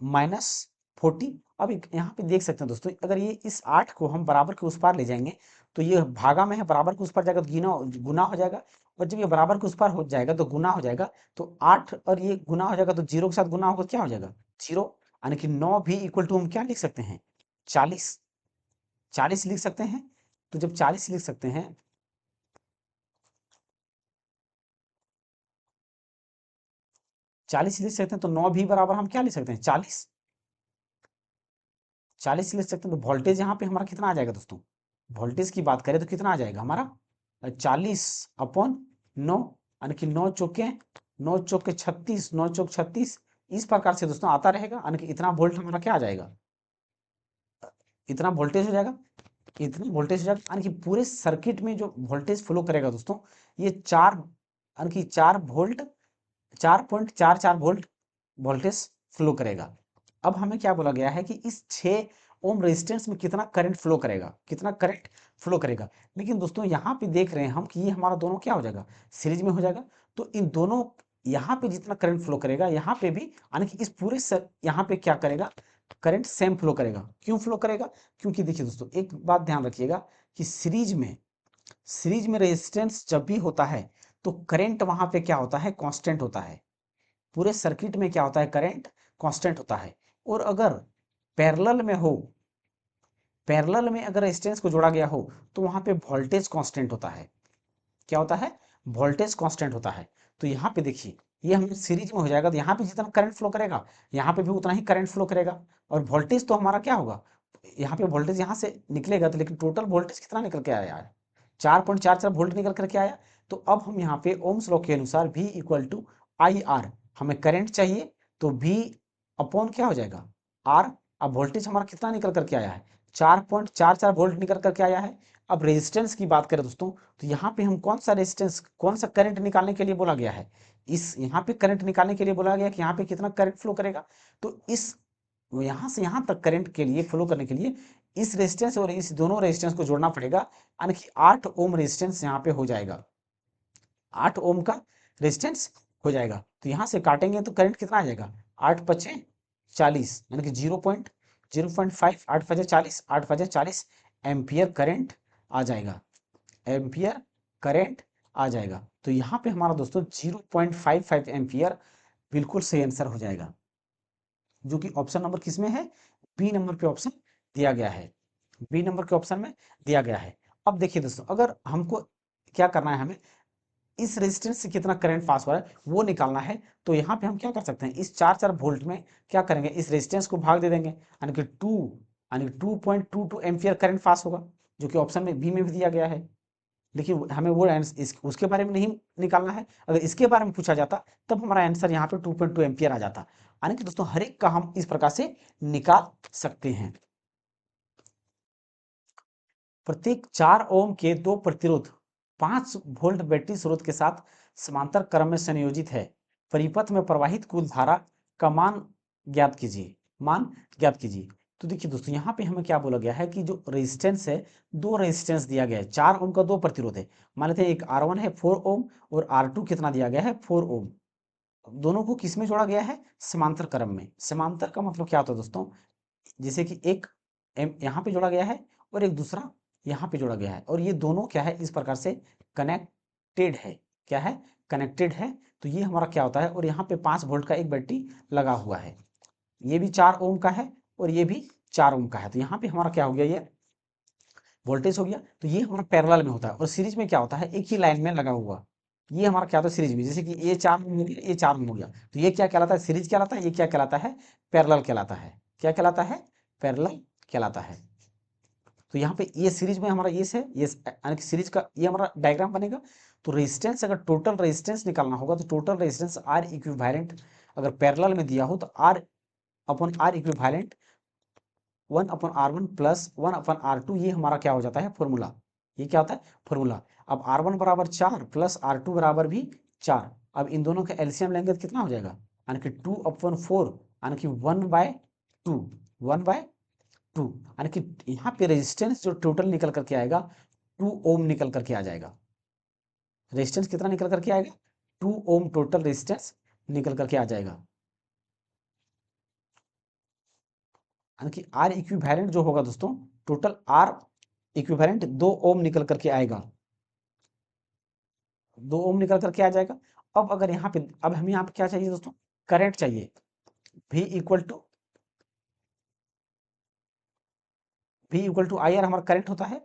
माइनस 40। अब यहाँ पे देख सकते हैं दोस्तों, अगर ये इस 8 को हम बराबर के उस पार ले जाएंगे तो ये भागा में है, बराबर के उस पार जाएगा तो गुना हो जाएगा, और जब ये बराबर के उस पार हो जाएगा तो गुना हो जाएगा। तो 8 और ये गुना हो जाएगा तो 0 के साथ गुना होगा, क्या हो जाएगा 0, यानी कि 9 भी इक्वल टू हम क्या लिख सकते हैं 40, 40 लिख सकते हैं। तो जब 40 लिख सकते हैं, 40 लिख सकते हैं तो 9 भी बराबर हम क्या लिख सकते हैं 40, 40 लिख सकते हैं। तो वोल्टेज यहाँ पे हमारा कितना आ जाएगा दोस्तों, वोल्टेज की बात करें तो कितना आ जाएगा हमारा 40 अपॉन 9, यानी कि 9 चौके 9 चौके 36, 9 चौक 36, इस प्रकार से दोस्तों आता रहेगा, यानी कि इतना वोल्ट हमारा क्या आ जाएगा, इतना वोल्टेज हो जाएगा, इतना वोल्टेज हो जाएगा, यानी कि पूरे सर्किट में जो वोल्टेज फ्लो करेगा दोस्तों, ये 4, यानी कि 4 वोल्ट, 4.44 वोल्ट वोल्टेज फ्लो करेगा। अब हमें क्या बोला गया है कि इस 6 ओम रेजिस्टेंस में कितना करंट फ्लो करेगा, कितना करंट फ्लो करेगा। लेकिन दोस्तों यहाँ पे देख रहे हैं हम कि ये हमारा दोनों क्या हो जाएगा, सीरीज में हो जाएगा। तो इन दोनों, यहाँ पे जितना करंट फ्लो करेगा यहाँ पे भी, यानी कि इस पूरे यहाँ पे क्या करेगा, करंट सेम फ्लो करेगा। क्यों फ्लो करेगा, क्योंकि देखिए दोस्तों एक बात ध्यान रखिएगा कि सीरीज में रेजिस्टेंस जब भी होता है तो करंट वहां पे क्या होता है, कांस्टेंट होता है। पूरे सर्किट में क्या होता है, करंट कांस्टेंट होता है। और अगर पैरेलल में हो, पैरेलल में अगर रेजिस्टेंस को जोड़ा गया हो तो वहां पे वोल्टेज कांस्टेंट होता है। क्या होता है, वोल्टेज कांस्टेंट होता है। तो यहाँ पे देखिए ये हम सीरीज में हो जाएगा तो यहाँ पे जितना करंट फ्लो करेगा यहाँ पे भी उतना ही करंट फ्लो करेगा। और वोल्टेज तो हमारा क्या होगा, यहाँ पे वोल्टेज यहाँ से निकलेगा तो, लेकिन टोटल वोल्टेज कितना निकल के आया है, 4.44 वोल्ट निकल करके आया। तो अब हम यहाँ पे ओम्स लॉ के अनुसार V equal to I R, हमें करंट चाहिए तो V अपॉन क्या हो जाएगा R। अब वोल्टेज हमारा कितना निकल करके आया है, 4.44 वोल्ट निकल करके आया है। अब रेजिस्टेंस की बात करें दोस्तों, तो यहाँ पे हम कौन सा रेजिस्टेंस, कौन सा करंट निकालने के लिए बोला गया है, इस यहाँ पे करंट निकालने के लिए बोला गया कि यहाँ पे कितना करंट फ्लो करेगा। तो इस यहाँ से यहाँ तक करंट के लिए फ्लो करने के लिए इस रेजिस्टेंस और इस दोनों रेजिस्टेंस को जोड़ना पड़ेगा, यानी कि 8 ओम रेजिस्टेंस यहाँ पे हो जाएगा, 8 ओम का रेजिस्टेंस हो जाएगा। तो यहाँ से काटेंगे तो करंट कितना आ जाएगा, 8 पचे 40, यानी कि 0.05, 8 पचे 40, 8 पचे 40 एम्पियर करंट आ जाएगा, एम्पियर करंट आ जाएगा। तो यहाँ पे हमारा दोस्तों 0.55 एम्पियर बिल्कुल सही आंसर हो जाएगा, जो कि ऑप्शन नंबर किसमें है, बी नंबर पे ऑप्शन दिया गया है, बी नंबर के ऑप्शन में दिया गया है। अब देखिए दोस्तों, अगर हमको क्या करना है, हमें इस रेजिस्टेंस से कितना करंट पास हो रहा है वो निकालना है। तो यहाँ पे हम क्या कर सकते हैं, इस 4 वोल्ट में क्या करेंगे, इस रेजिस्टेंस को भाग दे देंगे, यानी कि 2, यानी 2.22 एम्पियर करंट पास होगा, जो कि ऑप्शन में बी में भी दिया गया है। लेकिन हमें वो उसके बारे में नहीं निकालना है। अगर इसके बारे में पूछा जाता तब हमारा आंसर यहाँ पे 2.2 एम्पियर आ जाता। यानी कि दोस्तों हर एक का हम इस प्रकार से निकाल सकते हैं। प्रत्येक 4 ओम के दो प्रतिरोध 5 वोल्ट बैटरी स्रोत के साथ समांतर क्रम में संयोजित है। परिपथ में प्रवाहित कुल धारा का मान ज्ञात कीजिए, मान ज्ञात कीजिए। तो देखिए दोस्तों यहाँ पे हमें क्या बोला गया है कि जो रेजिस्टेंस है, दो रेजिस्टेंस दिया गया है, 4 ओम का दो प्रतिरोध है। मान लेते हैं एक R1 है 4 ओम और R2 कितना दिया गया है 4 ओम। दोनों को किस में जोड़ा गया है, समांतर क्रम में। समांतर का मतलब क्या होता है दोस्तों, जैसे कि एक यहाँ पे जोड़ा गया है और एक दूसरा यहाँ पे जोड़ा गया है, और ये दोनों क्या है इस प्रकार से कनेक्टेड है, क्या है कनेक्टेड है। तो ये हमारा क्या होता है, और यहाँ पे 5 वोल्ट का एक बैटरी लगा हुआ है, ये भी 4 ओम का है और ये भी 4 ओम का है। तो यहाँ पे हमारा क्या हो गया, ये वोल्टेज हो गया। तो ये हमारा पैरेलल में होता है, और सीरीज में क्या होता है, एक ही लाइन में लगा हुआ, ये हमारा क्या होता है सीरीज में, जैसे कि ये 4 ओम हो गया, ये 4 ओम हो गया, तो ये क्या कहलाता है, सीरीज कहलाता है। ये क्या कहलाता है, पैरेलल कहलाता है। क्या कहलाता है, पैरेलल कहलाता है। तो यहाँ पे ये सीरीज में हमारा ये है, ये यानी कि सीरीज का ये हमारा डायग्राम बनेगा। तो रेजिस्टेंस, अगर टोटल रेजिस्टेंस निकालना होगा तो टोटल रेजिस्टेंस आर इक्विवेलेंट अगर पैरेलल में दिया हो तो R upon R equivalent 1/R1 plus 1/R2, ये हमारा क्या हो जाता है, फॉर्मूला। ये क्या होता है, फॉर्मूला। अब R1 बराबर 4 प्लस R2 बराबर भी 4। अब इन दोनों का एलसीएम लेंगे तो कितना हो जाएगा, यानी कि 2/4, यानी कि 1/2, 1/2, यानी कि यहाँ पे रेजिस्टेंस जो टोटल निकल करके आएगा 2 ओम निकल करके आ जाएगा। रेजिस्टेंस कितना निकल करके आएगा, 2 ओम टोटल रेजिस्टेंस निकल करके आ जाएगा। यानी कि आर इक्विवेलेंट जो होगा दोस्तों, टोटल आर इक्विवेलेंट 2 ओम निकल करके आएगा, 2 ओम निकल करके आ जाएगा। अब अगर यहाँ पे, अब हमें यहाँ पे क्या चाहिए दोस्तों, करंट चाहिए। V equal to I R हमारा करंट होता है।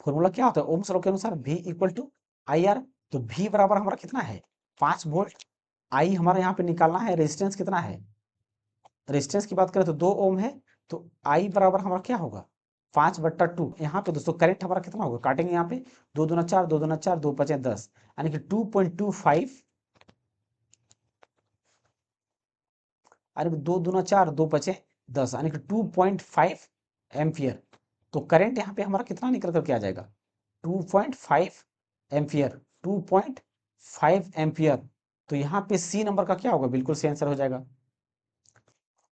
फॉर्मूला क्या होता है, ओम्स लॉ के अनुसार V equal to I R. तो V बराबर हमारा कितना है, 5 वोल्ट। आई हमारा यहाँ पे निकालना है, रेजिस्टेंस कितना है, रेजिस्टेंस की बात करें तो 2 ओम है। तो आई बराबर हमारा क्या होगा, 5/2। यहाँ पे दोस्तों करंट हमारा कितना होगा, काटेंगे यहाँ पे, 2 दूना 4, 2 दूना 4, 2 5 10, यानी कि 2.25, अरे 2 दूना 4, 2 5 10, यानी कि 2.5 एम्पियर। तो करंट यहाँ पे हमारा कितना निकल करके आ जाएगा, 2.5 एम्पियर, 2.5 एम्पियर। तो यहाँ पे सी नंबर का क्या होगा, बिल्कुल सही आंसर हो जाएगा।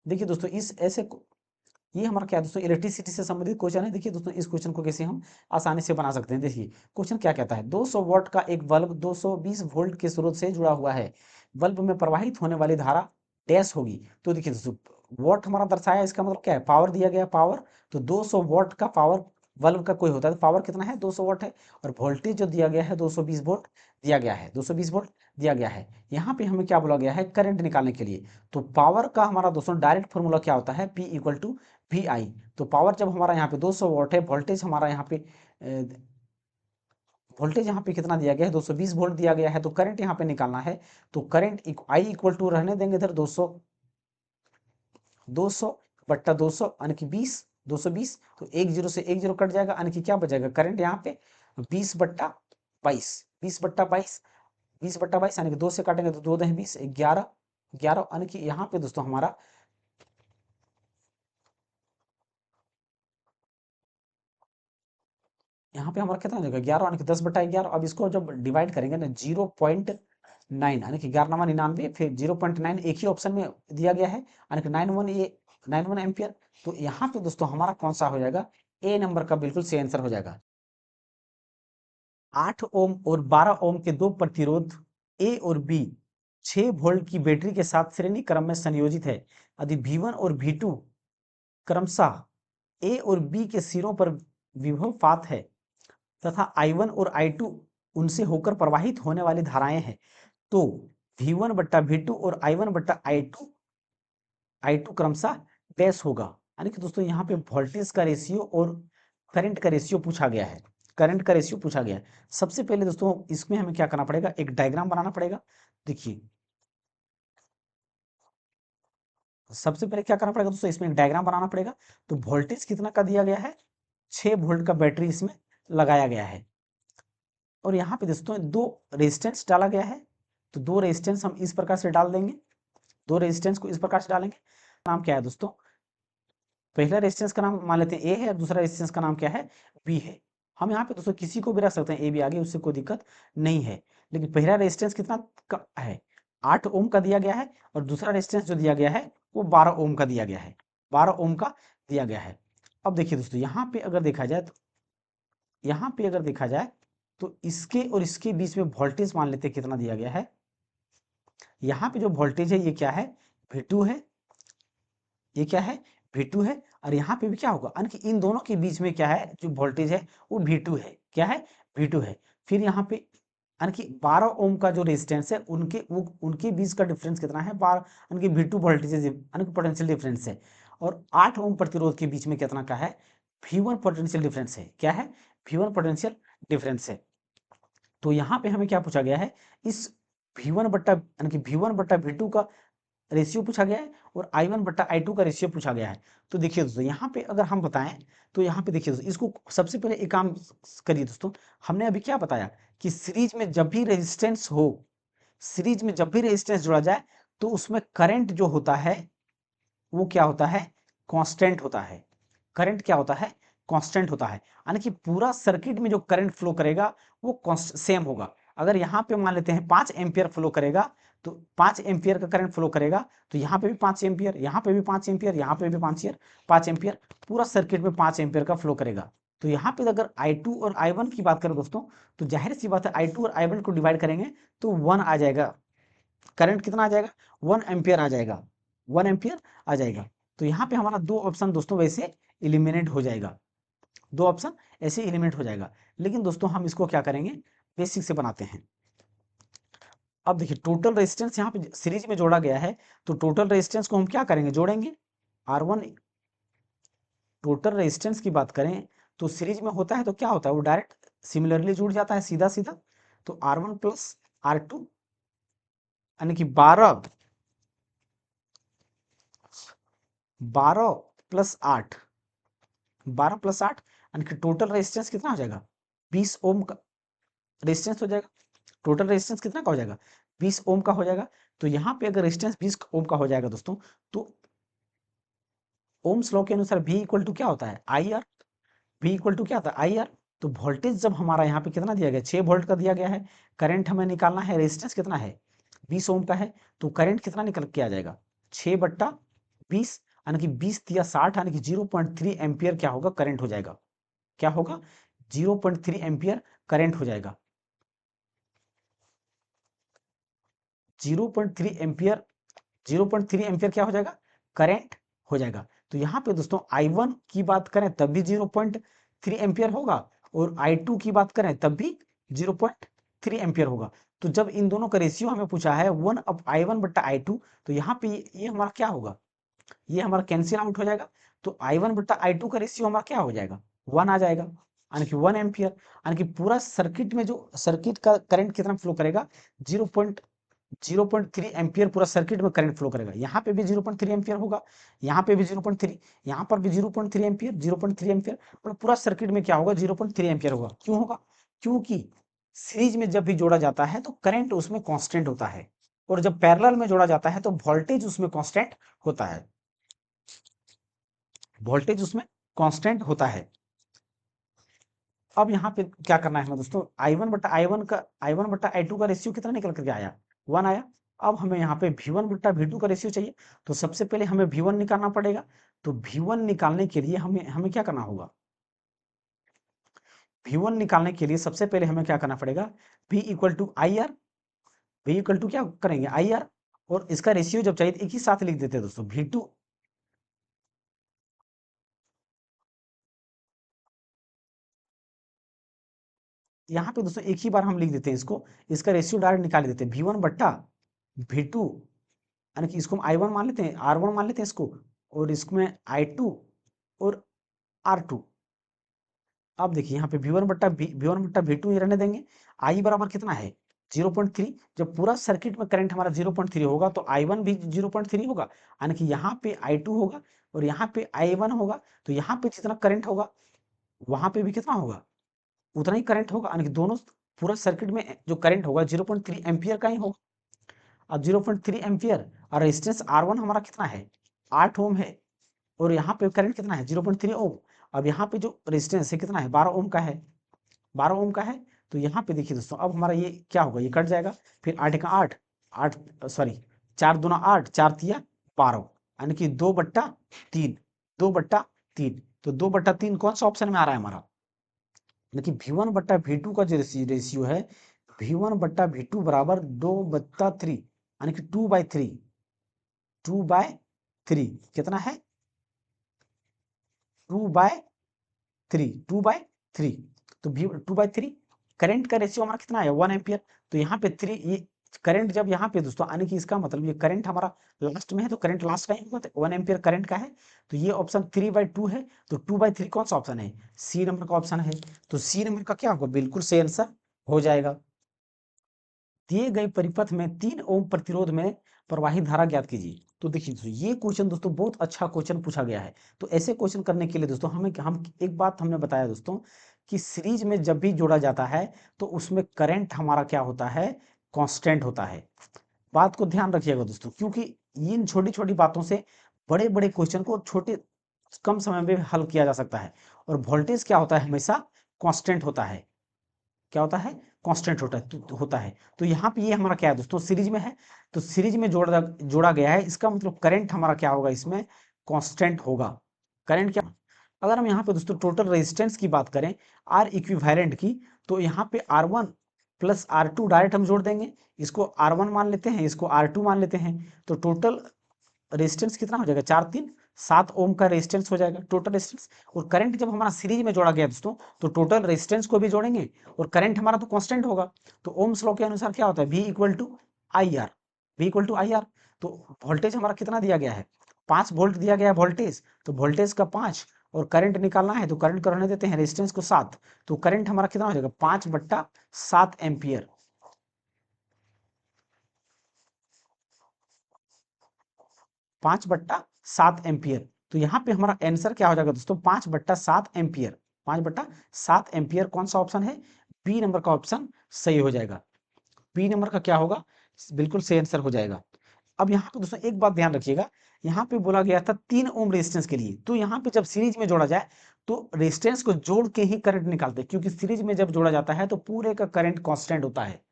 देखिए दोस्तों, इस ऐसे ये हमारा क्या है दोस्तों, इलेक्ट्रिसिटी से संबंधित क्वेश्चन है। देखिए दोस्तों, इस क्वेश्चन को कैसे हम आसानी से बना सकते हैं। देखिए क्वेश्चन क्या कहता है, 200 वाट का एक बल्ब 220 वोल्ट के स्रोत से जुड़ा हुआ है। बल्ब में प्रवाहित होने वाली धारा डैश होगी। तो देखिए दोस्तों, वाट हमारा दर्शाया, इसका मतलब क्या है, पावर दिया गया, पावर। तो 200 वाट का पावर बल्ब का कोई होता है तो पावर कितना है, 200 वाट है। और वोल्टेज जो दिया गया है 220 वोल्ट दिया गया है, 220 वोल्ट दिया गया है। यहाँ पे हमें क्या बोला गया है, करंट निकालने के लिए। तो पावर का हमारा दोस्तों डायरेक्ट फॉर्मूला क्या होता है, P इक्वल टू वी आई। तो पावर जब हमारा यहाँ पे 200 वॉट है, वोल्टेज हमारा यहाँ पे वोल्टेज यहाँ पे कितना दिया गया है, 220 वोल्ट दिया गया है। तो करंट यहाँ पे निकालना है। तो करंट आई इक्वल टू रहने देंगे इधर 200, 200/200 यानी कि 20, 220। तो एक जीरो से एक जीरो कट जाएगा, यानी कि क्या बचेगा करंट यहाँ पे, 20/22, 20/22, 20/22, यानी कि 2 से काटेंगे तो 2 दहे 20, 11, 11, यानी कि यहाँ पे दोस्तों हमारा यहाँ पे हमारा कितना हो जाएगा, 11, यानी कि 10/11। अब इसको जब डिवाइड करेंगे ना, 0.9, यानी कि 11×99, फिर 0.9 एक ही ऑप्शन में दिया गया है, यानी कि 91, ये 91 एम्पियर। तो यहाँ पे दोस्तों हमारा कौन सा हो जाएगा, ए नंबर का बिल्कुल सही आंसर हो जाएगा। 8 ओम और 12 ओम के दो प्रतिरोध ए और बी 6 वोल्ट की बैटरी के साथ श्रेणी क्रम में संयोजित है। यदि V1 और V2 क्रमशः ए और बी के सिरों पर विभव पात है तथा I1 और I2 उनसे होकर प्रवाहित होने वाली धाराएं हैं, तो V1/V2 और I1/I2 क्रमशः डैश होगा। यानी कि दोस्तों यहाँ पे वोल्टेज का रेशियो और करंट का रेशियो पूछा गया है, करंट का रेशियो पूछा गया है। सबसे पहले दोस्तों इसमें हमें क्या करना पड़ेगा, एक डायग्राम बनाना पड़ेगा। देखिए सबसे पहले क्या करना पड़ेगा दोस्तों, इसमें एक डायग्राम बनाना पड़ेगा। तो वोल्टेज कितना का दिया गया है, 6 वोल्ट का बैटरी इसमें लगाया गया है। और यहाँ पे दोस्तों 2 रेजिस्टेंस डाला गया है। तो 2 रेजिस्टेंस हम इस प्रकार से डाल देंगे, 2 रेजिस्टेंस को इस प्रकार से डालेंगे। नाम क्या है दोस्तों, पहला रेजिस्टेंस का नाम मान लेते हैं ए है, और दूसरा रेजिस्टेंस का नाम क्या है, बी है। हम यहाँ पे दोस्तों किसी को भी रख सकते हैं ए बी आगे, उससे कोई दिक्कत नहीं है। लेकिन पहला रेजिस्टेंस कितना का है, 8 ओम का दिया गया है। और दूसरा रेजिस्टेंस जो दिया गया है वो 12 ओम का दिया गया है, 12 ओम का दिया गया है। अब देखिए दोस्तों, यहाँ पे अगर देखा जाए तो, यहाँ पे अगर देखा जाए तो इसके और इसके बीच में वोल्टेज मान लेते हैं कितना दिया गया है। यहाँ पे जो वोल्टेज है ये क्या है, V2 है, ये क्या है, V2 है। और यहाँ पे भी क्या होगा, यानी कि इन दोनों के बीच में क्या है, जो वोल्टेज है वो V2 है, क्या है, V2 है। फिर यहाँ पे यानी कि 12 ओम का जो रेजिस्टेंस है उनके बीच का डिफरेंस कितना है, 12, यानी कि V2 वोल्टेज यानी कि पोटेंशियल डिफरेंस है। और 8 ओम प्रतिरोध के बीच में कितना का है, V1 पोटेंशियल डिफरेंस है, क्या है, V1 पोटेंशियल डिफरेंस है। तो यहाँ पे हमें क्या पूछा गया है, इस V1 बट्टा यानी कि V1 बट्टा V2 का रेशियो पूछा गया है और I1 बट्टा I2 का रेशियो पूछा गया है। तो देखिए दोस्तों, यहाँ पे अगर हम बताएं तो यहाँ पे देखिए दोस्तों, इसको सबसे पहले एक काम करिए दोस्तों। हमने अभी क्या बताया कि सीरीज में जब भी रेजिस्टेंस हो, सीरीज में जब भी रेजिस्टेंस जोड़ा जाए तो उसमें करंट जो होता है वो क्या होता है, कांस्टेंट होता है। करंट क्या होता है, कांस्टेंट होता है, यानी कि पूरा सर्किट में जो करंट फ्लो करेगा वो सेम होगा। अगर यहाँ पे मान लेते हैं 5 एम्पियर फ्लो करेगा, तो 5 एम्पियर का करंट फ्लो करेगा, तो यहाँ पे भी 5 एम्पियर, यहाँ पे भी 5 एम्पियर, यहाँ पे भी 5 एम्पियर, पूरा सर्किट में 5 एम्पियर का फ्लो करेगा। तो यहाँ पे अगर I2 और I1 की बात करें दोस्तों, तो जाहिर सी बात है I2 और I1 को डिवाइड करेंगे तो 1 आ जाएगा। करंट कितना आ जाएगा, 1 एम्पियर आ जाएगा, 1 एम्पियर आ जाएगा। तो यहाँ पे हमारा दो ऑप्शन दोस्तों वैसे इलिमिनेट हो जाएगा, दो ऑप्शन ऐसे एलिमिनेट हो जाएगा। लेकिन दोस्तों हम इसको क्या करेंगे, बेसिक से बनाते हैं। अब देखिए टोटल रेजिस्टेंस यहाँ पे सीरीज में जोड़ा गया है, तो टोटल रेजिस्टेंस को हम क्या करेंगे, जोड़ेंगे। R1 टोटल रेजिस्टेंस की बात करें तो सीरीज में होता है तो क्या होता है, वो डायरेक्ट सिमिलरली जुड़ जाता है सीधा सीधा। तो R1 प्लस R2 यानी कि 12 प्लस 8, 12 प्लस 8 यानी कि टोटल रेजिस्टेंस कितना हो जाएगा, 20 ओम का रेजिस्टेंस हो जाएगा। टोटल रेजिस्टेंस कितना का हो जाएगा, 20 ओम का हो जाएगा। तो यहाँ पे अगर रेजिस्टेंस 20 ओम का हो जाएगा दोस्तों, तो ओम्स लॉ के अनुसार V इक्वल टू क्या होता है, IR। V इक्वल टू क्या होता है, IR। तो वोल्टेज जब हमारा यहाँ पे कितना दिया गया, 6 वोल्ट का दिया गया है, करंट हमें निकालना है, रेजिस्टेंस कितना है, 20 ओम का है, तो करंट कितना निकल के आ जाएगा, 6 बट्टा 20 यानी कि 20 दिया 60 यानी कि 0.3 एम्पियर क्या होगा, करंट हो जाएगा। क्या होगा, 0.3 एम्पियर करंट हो जाएगा। 0.3 एम्पियर, 0.3 एम्पियर क्या हो जाएगा, करंट हो जाएगा। तो यहाँ पे दोस्तों I1 की बात करें तब भी 0.3 एम्पियर होगा, और I2 की बात करें तब भी 0.3 एम्पियर होगा। तो जब इन दोनों का रेशियो हमें पूछा है 1 अब I1 बट्टा I2, तो यहाँ पे ये हमारा क्या होगा, ये हमारा कैंसिल आउट हो जाएगा। तो I1 बट्टा I2 का रेशियो हमारा क्या हो जाएगा, 1 आ जाएगा, यानी कि 1 एम्पियर, यानी कि पूरा सर्किट में जो सर्किट का करंट कितना फ्लो करेगा, 0.3 एम्पियर पूरा सर्किट में करंट फ्लो करेगा। यहाँ पे भी 0.3 एम्पियर होगा, यहाँ पे भी 0.3, यहाँ पर भी 0.3 एम्पियर, 0.3 एम्पियर, और पूरा सर्किट में क्या होगा, 0.3 एम्पियर होगा। क्यों होगा, क्योंकि सीरीज में जब भी जोड़ा जाता है तो करंट उसमें कांस्टेंट होता है, और जब पैरेलल में जोड़ा जाता है तो वोल्टेज उसमें कांस्टेंट होता है, वोल्टेज उसमें कांस्टेंट होता है। अब यहाँ पे क्या करना है हमें दोस्तों, I1 बट्टा I2 का रेशियो कितना निकल करके आया, 1 आया। अब हमें यहाँ पे V1 बट्टा V2 का रेशियो चाहिए, तो सबसे पहले हमें V1 निकालना पड़ेगा। तो V1 निकालने के लिए हमें हमें क्या करना होगा, V1 निकालने के लिए सबसे पहले हमें क्या करना पड़ेगा, V equal to IR, V equal to क्या करेंगे, IR, और इसका रेशियो जब चाहिए तो एक ही साथ लिख देते हैं दोस्तों, V2। यहाँ पे दोस्तों एक ही बार हम लिख देते हैं इसको, इसका रेशियो डायरेक्ट निकाल देते हैं, V1 बट्टा V2, यानी कि इसको हम I1 मान लेते हैं, R1 मान लेते हैं इसको, और इसमें I2 और R2। अब देखिए यहाँ पे V1 बट्टा V2 ही रहने देंगे। I बराबर कितना है, 0.3। जब पूरा सर्किट में करंट हमारा 0.3 होगा तो I1 भी 0.3 होगा, यानी कि यहाँ पे I2 होगा और यहाँ पे I1 होगा। तो यहाँ पे जितना करंट होगा वहां पे भी कितना होगा, उतना ही करंट होगा, यानी कि दोनों पूरा सर्किट में जो करंट होगा 0.3 एम्पियर का ही होगा। अब 0.3 एम्पियर और रेजिस्टेंस R1 हमारा कितना है, 8 ओम है, और यहाँ पे करंट कितना है, 0.3 ओम। अब यहाँ पे जो रेजिस्टेंस है कितना है, 12 ओम का है, 12 ओम का है। तो यहाँ पे देखिए दोस्तों, अब हमारा ये क्या होगा, ये कट जाएगा, फिर 8 का 8, 8 सॉरी 4 दूना 8, 4 तिया 12, यानी कि 2/3, 2/3। तो 2/3 कौन सा ऑप्शन में आ रहा है हमारा, लेकिन V1 बट्टा V2 का जो रेशियो है, V1 बट्टा V2 बराबर 2/3, यानी कि 2/3, 2/3 कितना है, 2/3, 2/3। तो 2/3 करंट का रेशियो हमारा कितना है, 1 एम्पियर। तो यहाँ पे 3, ये करंट जब यहाँ पे दोस्तों, यानी कि इसका मतलब ये करंट हमारा लास्ट में है, तो करंट लास्ट का ही होगा, तो 1 एम्पियर करंट का है। तो ये ऑप्शन 3/2 है। तो 2/3 कौन सा ऑप्शन है, सी नंबर का ऑप्शन है। तो सी नंबर का क्या होगा, बिल्कुल सही आंसर हो जाएगा। दिए गए परिपथ में 3 ओम प्रतिरोध में प्रवाहित धारा ज्ञात कीजिए। तो देखिए दोस्तों, ये क्वेश्चन दोस्तों बहुत अच्छा क्वेश्चन पूछा गया है। तो ऐसे क्वेश्चन करने के लिए दोस्तों हम एक बात हमने बताया दोस्तों कि सीरीज में जब भी जोड़ा जाता है तो उसमें करंट हमारा क्या होता है, कांस्टेंट होता है। बात को ध्यान रखिएगा दोस्तों, क्योंकि इन छोटी छोटी बातों से बड़े बड़े क्वेश्चन को छोटे कम समय में हल किया जा सकता है। और वोल्टेज क्या होता है, हमेशा कांस्टेंट होता है। क्या होता है, कांस्टेंट होता है। तो यहाँ पे ये हमारा क्या है दोस्तों, सीरीज में है, तो सीरीज में जोड़ा गया है, इसका मतलब करंट हमारा क्या होगा, इसमें कांस्टेंट होगा। करंट क्या, अगर हम यहाँ पे दोस्तों टोटल रेजिस्टेंस की बात करें आर इक्विवेलेंट की, तो यहाँ पे R1 प्लस R2 डायरेक्ट हम जोड़ देंगे। इसको R1 मान लेते हैं, इसको R2 मान लेते हैं, तो टोटल रेजिस्टेंस कितना हो जाएगा, 4 3 7 ओम का रेजिस्टेंस हो जाएगा टोटल रेजिस्टेंस। और करंट जब हमारा सीरीज में जोड़ा गया दोस्तों, तो टोटल रेजिस्टेंस को भी जोड़ेंगे और करंट हमारा तो कांस्टेंट होगा। तो ओम्स लॉ के अनुसार क्या होता है, V equal to I R, V equal to I R. तो वोल्टेज हमारा कितना दिया गया है, 5 वोल्ट दिया गया है वोल्टेज, तो वोल्टेज का 5 और करंट निकालना है, तो करंट करने देते हैं रेजिस्टेंस को 7, तो करंट हमारा कितना हो जाएगा, 5/7 एम्पियर। 5/7 एम्पियर। तो यहाँ पे हमारा आंसर क्या हो जाएगा दोस्तों, 5/7 एम्पियर। 5/7 एम्पियर कौन सा ऑप्शन है, बी नंबर का ऑप्शन सही हो जाएगा। बी नंबर का क्या होगा, बिल्कुल सही आंसर हो जाएगा। अब यहाँ पे दोस्तों एक बात ध्यान रखिएगा, यहाँ पे बोला गया था 3 ओम रेजिस्टेंस के लिए, तो यहाँ पे जब सीरीज में जोड़ा जाए तो रेजिस्टेंस को जोड़ के ही करंट निकालते हैं, क्योंकि सीरीज में जब जोड़ा जाता है तो पूरे का करंट कांस्टेंट होता है,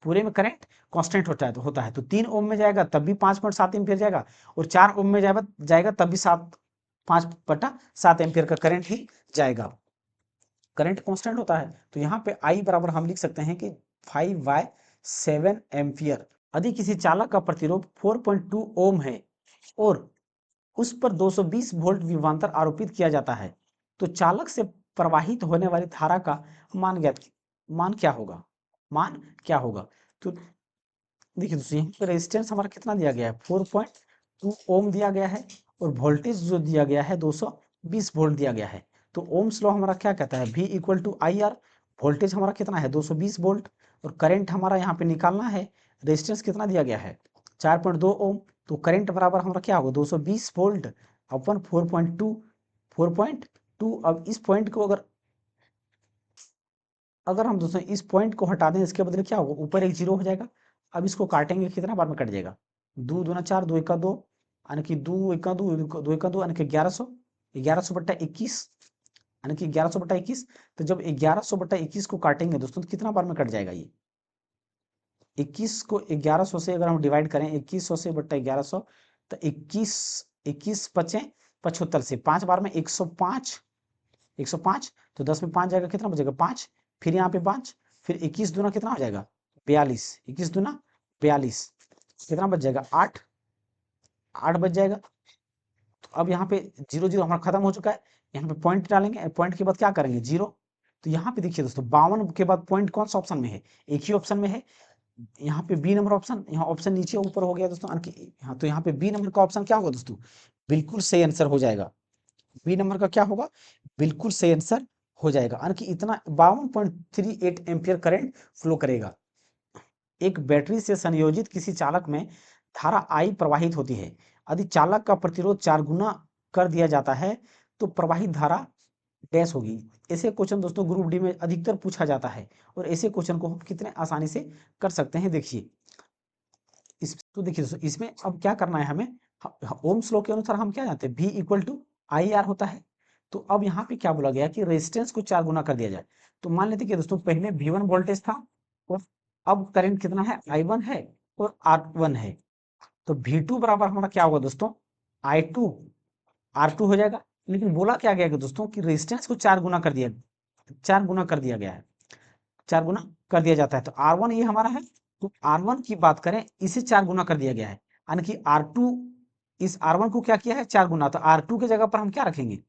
पूरे में करंट कांस्टेंट होता है। तो 3 ओम में जाएगा तब भी 5/7 एम्पियर जाएगा, और 4 ओम में जाएगा तब भी 5/7 एम्पियर का करंट ही जाएगा। करंट कांस्टेंट होता है। तो यहाँ पे I बराबर हम लिख सकते हैं कि 5/7 एम्पियर। यदि किसी चालक का प्रतिरोध 4.2 ओम है और उस पर 220 वोल्ट विभवांतर आरोपित किया जाता है, तो चालक से प्रवाहित होने वाली धारा का मान क्या होगा, मान क्या होगा। तो देखिए दोस्तों, यहाँ पे रेजिस्टेंस हमारा कितना दिया गया है, 4.2 ओम दिया गया है, और वोल्टेज जो दिया गया है 220 वोल्ट दिया गया है। तो ओम्स लॉ हमारा क्या कहता है, V equal to I R. Voltage हमारा कितना है, 220 वोल्ट, और करंट हमारा यहाँ पे निकालना है, रेजिस्टेंस कितना दिया गया है, 4.2 ओम। तो करंट बराबर हमारा क्या होगा, 220 वोल्ट अपन 4.2। अब इस पॉइंट को अगर हम दोस्तों इस पॉइंट को हटा दें, इसके बदले क्या होगा, ऊपर एक जीरो हो जाएगा। अब इसको काटेंगे, कितना बार में कट जाएगा, 2 दूना 4, 2 1 2, यानी कि 2 1 2, 2 1 2, यानी कि 1100, 1100/21, यानी कि 1100/21। तो जब 1100/21 को काटेंगे दोस्तों, तो कितना बार में कट जाएगा ये, 21 को 1100 से अगर हम डिवाइड करें, 2100 से बट्टा 1100, तो 21 21 पचे 75 से 5 बार में 105, 105। तो 10 में 5 जाएगा, कितना बचेगा, 5, फिर यहाँ पे 5, फिर 21 दूना कितना हो जाएगा, 42, 21 दूना 42, कितना बच जाएगा, 8, 8 बच जाएगा। तो अब यहाँ पे 0 0 हमारा खत्म हो चुका है, यहाँ पे पॉइंट डालेंगे, पॉइंट के बाद क्या करेंगे, 0। तो यहाँ पे देखिए दोस्तों, 52 के बाद पॉइंट कौन सा ऑप्शन में है, एक ही ऑप्शन में है, यहाँ पे बी नंबर ऑप्शन, यहाँ ऑप्शन नीचे ऊपर हो गया दोस्तों, हाँ, तो यहाँ पे बी नंबर का ऑप्शन क्या होगा दोस्तों, बिल्कुल सही आंसर हो जाएगा। बी नंबर का क्या होगा, बिल्कुल सही आंसर हो जाएगा, यानी कि इतना 52.38 एम्पियर करंट फ्लो करेगा। एक बैटरी से संयोजित किसी चालक में धारा I प्रवाहित होती है। यदि चालक का प्रतिरोध 4 गुना कर दिया जाता है तो प्रवाहित धारा डैश होगी। ऐसे क्वेश्चन दोस्तों ग्रुप डी में अधिकतर पूछा जाता है, और ऐसे क्वेश्चन को हम कितने आसानी से कर सकते हैं, देखिए इस तो देखिए दोस्तों, इसमें अब क्या करना है हमें, ओम्स लॉ के अनुसार हम क्या जानते हैं, V equal to I R होता है। तो अब यहाँ पे क्या बोला गया कि रेजिस्टेंस को 4 गुना कर दिया जाए। तो मान लेते कि दोस्तों पहले V1 वोल्टेज था, और अब करंट कितना है, I1 है और R1 है। तो V2 बराबर हमारा क्या होगा दोस्तों, I2 R2 हो जाएगा। लेकिन बोला क्या गया कि दोस्तों कि रेजिस्टेंस को 4 गुना कर दिया, 4 गुना कर दिया गया है, 4 गुना कर दिया जाता है। तो R1 ये हमारा है, तो R1 की बात करें, इसे 4 गुना कर दिया गया है, यानी कि R2 इस R1 को क्या किया है, 4 गुना। तो R2 के जगह पर हम क्या रखेंगे,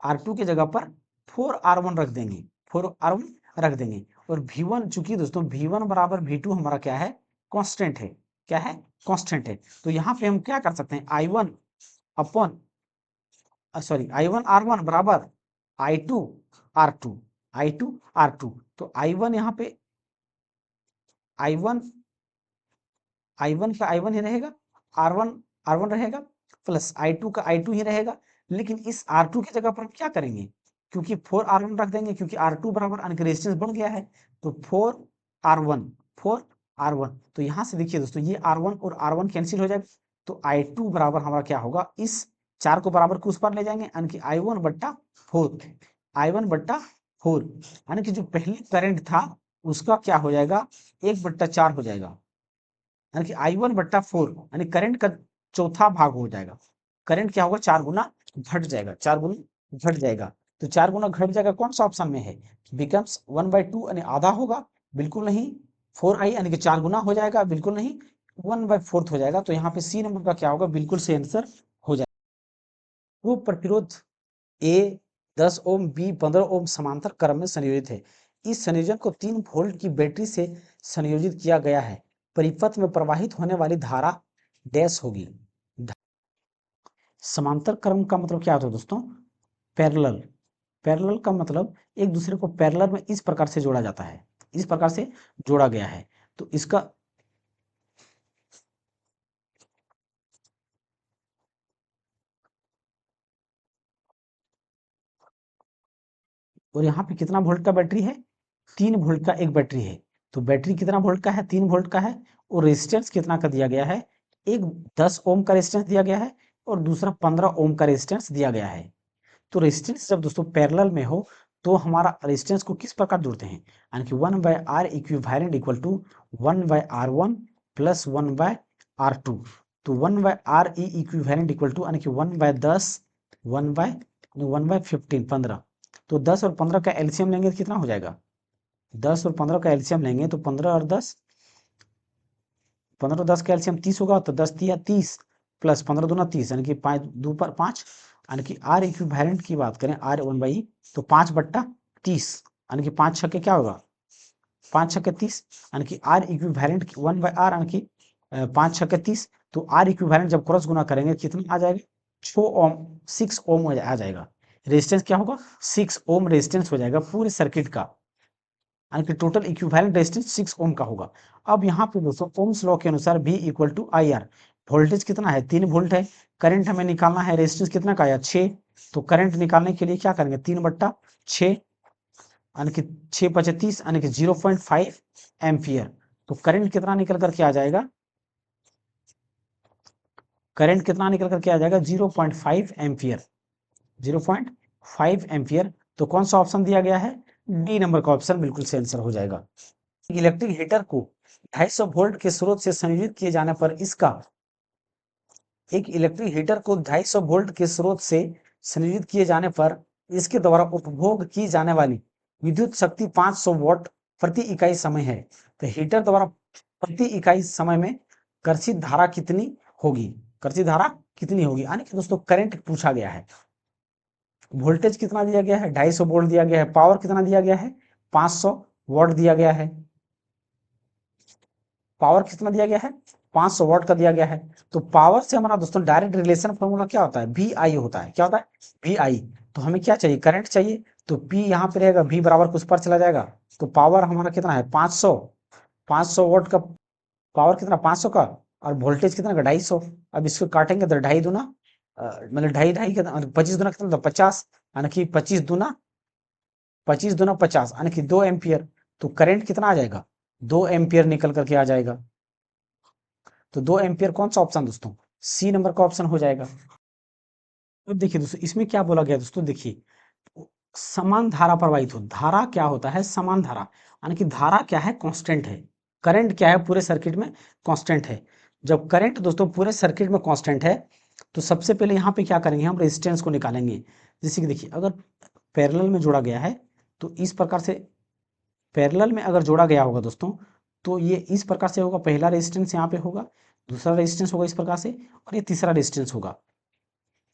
R2 के जगह पर 4R1 रख देंगे, 4R1 रख देंगे। और V1, चूंकि दोस्तों V1 बराबर V2 हमारा क्या है, कांस्टेंट है, क्या है, कांस्टेंट है। तो यहाँ पे हम क्या कर सकते हैं, I1 अपॉन I1 R1 बराबर I2 R2, I2 R2। तो I1 यहाँ पे I1 का I1 ही रहेगा, R1 रहेगा, प्लस I2 का I2 ही रहेगा। लेकिन इस R2 की जगह पर हम क्या करेंगे, क्योंकि 4R1 रख देंगे, क्योंकि R2 बराबर यानी कि रेजिस्टेंस बढ़ गया है, तो 4R1 तो यहाँ से देखिए दोस्तों, ये R1 और R1 कैंसिल हो जाएगा, तो I2 बराबर हमारा क्या होगा, इस 4 को बराबर को उस पर ले जाएंगे, यानी कि I1 बट्टा 4 यानी कि जो पहले करंट था उसका क्या हो जाएगा, 1/4 हो जाएगा, यानी कि I1 बट्टा 4 यानी करंट का चौथा भाग हो जाएगा। करंट क्या होगा, 4 गुना घट जाएगा, 4 गुना घट जाएगा। तो 4 गुना घट जाएगा, कौन सा ऑप्शन में है, बिकम्स 1/2 यानी आधा होगा, बिल्कुल नहीं। 4i यानी कि 4 गुना हो जाएगा, बिल्कुल नहीं। 1/4 हो जाएगा। तो यहाँ पे सी नंबर का क्या होगा, बिल्कुल सही आंसर हो जाएगा। वो प्रतिरोध ए 10 ओम, बी 15 ओम समांतर क्रम में संयोजित है। इस संयोजन को 3 वोल्ट की बैटरी से संयोजित किया गया है। परिपथ में प्रवाहित होने वाली धारा डैश होगी। समांतर क्रम का मतलब क्या होता है दोस्तों, पैरेलल। पैरेलल का मतलब एक दूसरे को पैरेलल में इस प्रकार से जोड़ा जाता है, इस प्रकार से जोड़ा गया है। तो इसका और यहाँ पे कितना वोल्ट का बैटरी है, 3 वोल्ट का एक बैटरी है। तो बैटरी कितना वोल्ट का है, 3 वोल्ट का है। और रेजिस्टेंस कितना का दिया गया है, एक 10 ओम का रेजिस्टेंस दिया गया है और दूसरा 15 ओम का रेजिस्टेंस दिया गया है। तो रेजिस्टेंस जब दोस्तों पैरेलल में हो तो हमारा रेजिस्टेंस को किस प्रकार जोड़ते हैं, यानी कि 1/R equivalent equal to 1/R1 plus 1/R2। तो 1/RE इक्विवेलेंट इक्वल टू यानी कि 1/10 1/15 15। तो 10 और 15 का एलसीएम लेंगे तो कितना हो जाएगा, 10 और 15 का एलसीएम लेंगे तो 15 और 10 15 और 10 का एलसीएम 30 होगा। तो 10 तिया 30 प्लस 15 दूना 30 यानी कि 5 2 पर 5 यानी कि आर इक्विवेलेंट की बात करें आर 1/E तो 5/30 यानी कि 5 छक्के क्या होगा, 5 छक्के 30 यानी कि आर इक्विवेलेंट 1/R यानी कि 5 छक्के 30। तो आर इक्विवेलेंट जब क्रॉस गुना करेंगे कितना आ जाएगा, 6 ओम आ जाएगा। रेजिस्टेंस क्या होगा, 6 ओम रेजिस्टेंस हो जाएगा पूरे सर्किट का, यानी कि टोटल इक्विवेलेंट रेजिस्टेंस 6 ओम का होगा। अब यहाँ पे दोस्तों ओम्स लॉ के अनुसार V equal to I R, voltage कितना है 3 वोल्ट है, करंट हमें निकालना है, रेजिस्टेंस कितना का आया 6। तो करंट निकालने के लिए क्या करेंगे 3/6 यानी कि 6/35 यानी कि 0.5 एम्पियर। तो करंट कितना निकल करके आ जाएगा, करंट कितना निकल करके आ जाएगा 0.5 एम्पियर, 0.5 एम्पियर। तो कौन सा ऑप्शन दिया गया है, डी नंबर का ऑप्शन बिल्कुल सही आंसर हो जाएगा। इलेक्ट्रिक हीटर को 250 वोल्ट के स्रोत से संयोजित किए जाने पर इसका, एक इलेक्ट्रिक हीटर को 250 वोल्ट के स्रोत से संयोजित किए जाने पर इसके द्वारा उपभोग की जाने वाली विद्युत शक्ति 500 वॉट प्रति इकाई समय है। तो हीटर द्वारा प्रति इकाई समय में कर्षित धारा कितनी होगी, कर्षित धारा कितनी होगी, यानी कि दोस्तों करंट पूछा गया है, वोल्टेज कितना दिया गया है 250 वोल्ट दिया गया है, पावर कितना दिया गया है 500 वॉट दिया गया है, पावर कितना दिया गया है 500 वॉट का दिया गया है। तो पावर से हमारा दोस्तों डायरेक्ट रिलेशन फॉर्मूला क्या होता है, वी आई होता है, क्या होता है वी आई। तो हमें क्या चाहिए, करंट चाहिए, तो पी यहाँ पे रहेगा, वी बराबर कुछ पर चला जाएगा। तो पावर हमारा कितना है 500 वॉट का पावर कितना 500 का, और वोल्टेज कितना का 250। अब इसको काटेंगे तो 2.5 दूना मतलब 2.5 कितना 25 दूना कितना 50 यानी कि 25 दूना 50 यानी कि 2 एम्पियर। तो करंट कितना आ जाएगा 2 एम्पियर निकल करके आ जाएगा। तो 2 एम्पियर कौन सा ऑप्शन दोस्तों, सी नंबर का ऑप्शन हो जाएगा। अब देखिए दोस्तों इसमें क्या बोला गया दोस्तों, देखिए समान धारा प्रवाहित हो, धारा क्या होता है समान धारा, यानी कि धारा क्या है कांस्टेंट है, करंट क्या है पूरे सर्किट में कांस्टेंट है। जब करंट दोस्तों पूरे सर्किट में कांस्टेंट है तो सबसे पहले यहाँ पे क्या करेंगे हम रेजिस्टेंस को निकालेंगे। जैसे कि देखिए अगर पैरेलल में जोड़ा गया है तो इस प्रकार से, पैरेलल में अगर जोड़ा गया होगा दोस्तों तो ये इस प्रकार से होगा, पहला रेजिस्टेंस यहाँ पे होगा, दूसरा रेजिस्टेंस होगा इस प्रकार से, और ये तीसरा रेजिस्टेंस होगा,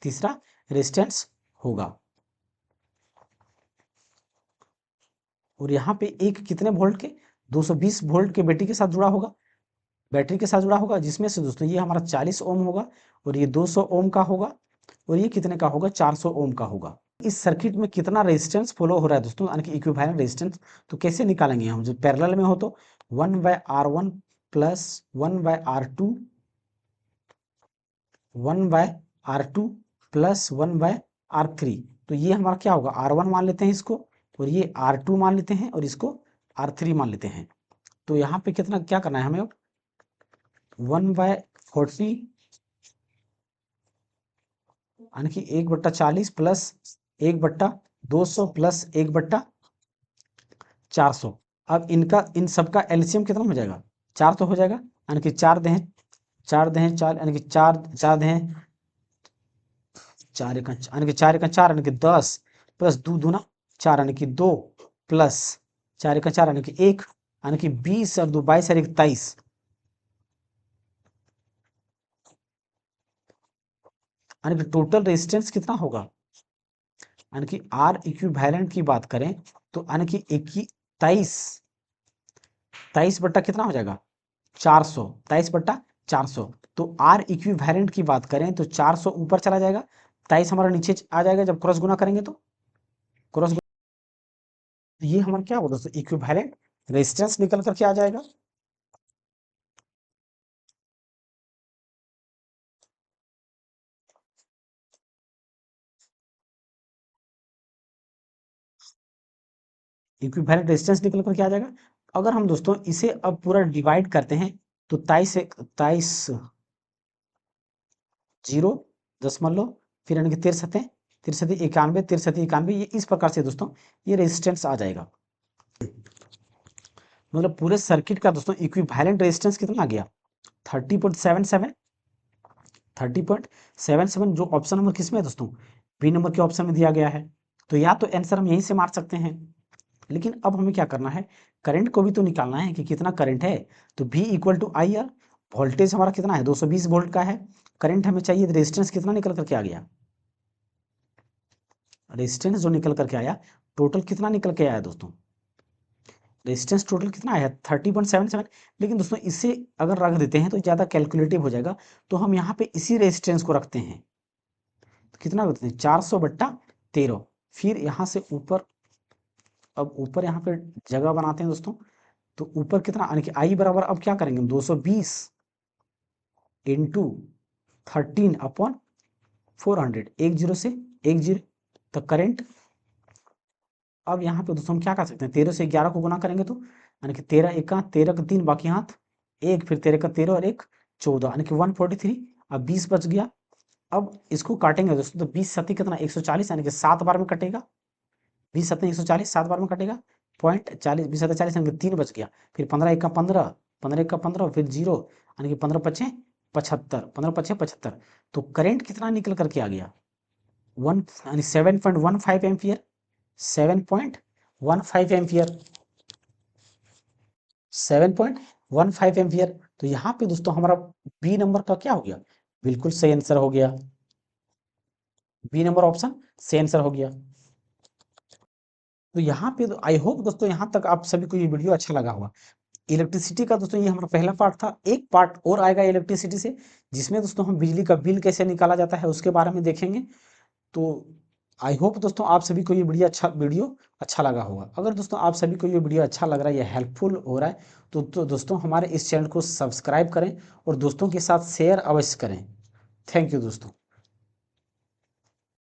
तीसरा रेजिस्टेंस होगा। और यहाँ पे एक कितने वोल्ट के 220 वोल्ट के बैटरी के साथ जुड़ा होगा, बैटरी के साथ जुड़ा होगा, जिसमें से दोस्तों ये हमारा 40 ओम होगा और ये 200 ओम का होगा और ये कितने का होगा 400 ओम का होगा। इस सर्किट में कितना रेजिस्टेंस फॉलो हो रहा है दोस्तों, यानी कि इक्विवेलेंट रेजिस्टेंस। तो कैसे निकालेंगे हम, जब पैरेलल में हो तो 1/R1 plus 1/R2, 1/R2 plus 1/R3। तो ये हमारा क्या होगा, R1 मान लेते हैं इसको, और ये R2 मान लेते हैं, और इसको R3 मान लेते हैं। तो यहाँ पे कितना क्या करना है हमें अब, 1/40 यानी कि 1/40 प्लस 1/200 प्लस 1/400। अब इनका इन सबका एलसीएम कितना हो जाएगा, 4 तो हो जाएगा, यानी कि 4 दें 4 दें 4, यानी कि 4 4 दें 4 यानी कि 4 4 यानी कि 10 प्लस 2 दूना 4 यानी कि 2 प्लस 4 4 यानी कि 1 यानी कि 20 और 2 22 और 1 23। यानी कि टोटल रेजिस्टेंस कितना होगा, यानी कि आर इक्विवेलेंट की बात करें तो यानी कि 23 23 बट्टा कितना हो जाएगा, 400, 23/400। तो आर इक्विवेलेंट की बात करें तो 400 ऊपर चला जाएगा, 23 हमारा नीचे आ जाएगा जब क्रॉस गुना करेंगे, तो क्रॉस गुना, ये हमारा क्या होगा दोस्तों, इक्विवेलेंट रेजिस्टेंस निकल करके आ जाएगा। इक्विवेलेंट रेजिस्टेंस निकल करके आ जाएगा। अगर हम दोस्तों इसे अब पूरा डिवाइड करते हैं तो 23 जीरो 10 फिर यानी कि 63 63 91 63 91, ये इस प्रकार से दोस्तों ये रेजिस्टेंस आ जाएगा। मतलब पूरे सर्किट का दोस्तों इक्विवेलेंट रेजिस्टेंस कितना आ गया, 30.77 30.77, जो ऑप्शन नंबर किसमें है दोस्तों, बी नंबर के ऑप्शन में दिया गया है। तो या तो आंसर हम यहीं से मार सकते हैं, लेकिन अब हमें क्या करना है, करंट को भी तो निकालना है कि कितना करंट है। तो V equal to I R, voltage हमारा कितना है 220 वोल्ट का है, करंट हमें चाहिए, रेजिस्टेंस कितना निकल करके आ गया, रेजिस्टेंस जो निकल करके आया, टोटल कितना निकल के आया दोस्तों, रेजिस्टेंस टोटल कितना आया 30.77। लेकिन दोस्तों इसे अगर रख देते हैं तो ज़्यादा कैलकुलेटिव हो जाएगा, तो हम यहाँ पे इसी रेजिस्टेंस को रखते हैं, तो कितना रखते हैं 400/13। फिर यहाँ से ऊपर, अब ऊपर यहाँ पे जगह बनाते हैं दोस्तों, तो ऊपर कितना, यानी कि आई बराबर अब क्या करेंगे हम 220 इंटू 13/400, 10 से 10, तो करंट। अब यहाँ पे दोस्तों हम क्या कर सकते हैं, 13 से 11 को गुना करेंगे तो यानी कि 13 एका 13 का 3 बाकी हाथ 1, फिर 13 का 13 और 1 14, यानी कि 143। अब 20 बच गया, अब इसको काटेंगे दोस्तों तो 20 सती कितना 140, यानी कि 7 बार में कटेगा, 20 सत्ते 140 7 बार में कटेगा, 0.40 20 सत्ते 40 यानी कि 3 बच गया, फिर 15 एक का 15 15 एक का 15 फिर 0 यानी कि 15 पचे 75 15 पचे 75। तो करंट कितना निकल करके आ गया 1 यानी 7.15 एम्पियर, 7.15 एम्पियर, 7.15 एम्पियर। तो यहाँ पे दोस्तों हमारा बी नंबर का क्या हो गया, बिल्कुल सही आंसर हो गया, बी नंबर ऑप्शन सही आंसर हो गया। तो यहाँ पे तो आई होप दोस्तों यहाँ तक आप सभी को ये वीडियो अच्छा लगा होगा। इलेक्ट्रिसिटी का दोस्तों ये हमारा पहला पार्ट था, एक पार्ट और आएगा इलेक्ट्रिसिटी से, जिसमें दोस्तों हम बिजली का बिल कैसे निकाला जाता है उसके बारे में देखेंगे। तो आई होप दोस्तों आप सभी को ये वीडियो अच्छा लगा होगा। अगर दोस्तों आप सभी को ये वीडियो अच्छा लग रहा है या हेल्पफुल हो रहा है तो दोस्तों हमारे इस चैनल को सब्सक्राइब करें और दोस्तों के साथ शेयर अवश्य करें। थैंक यू दोस्तों।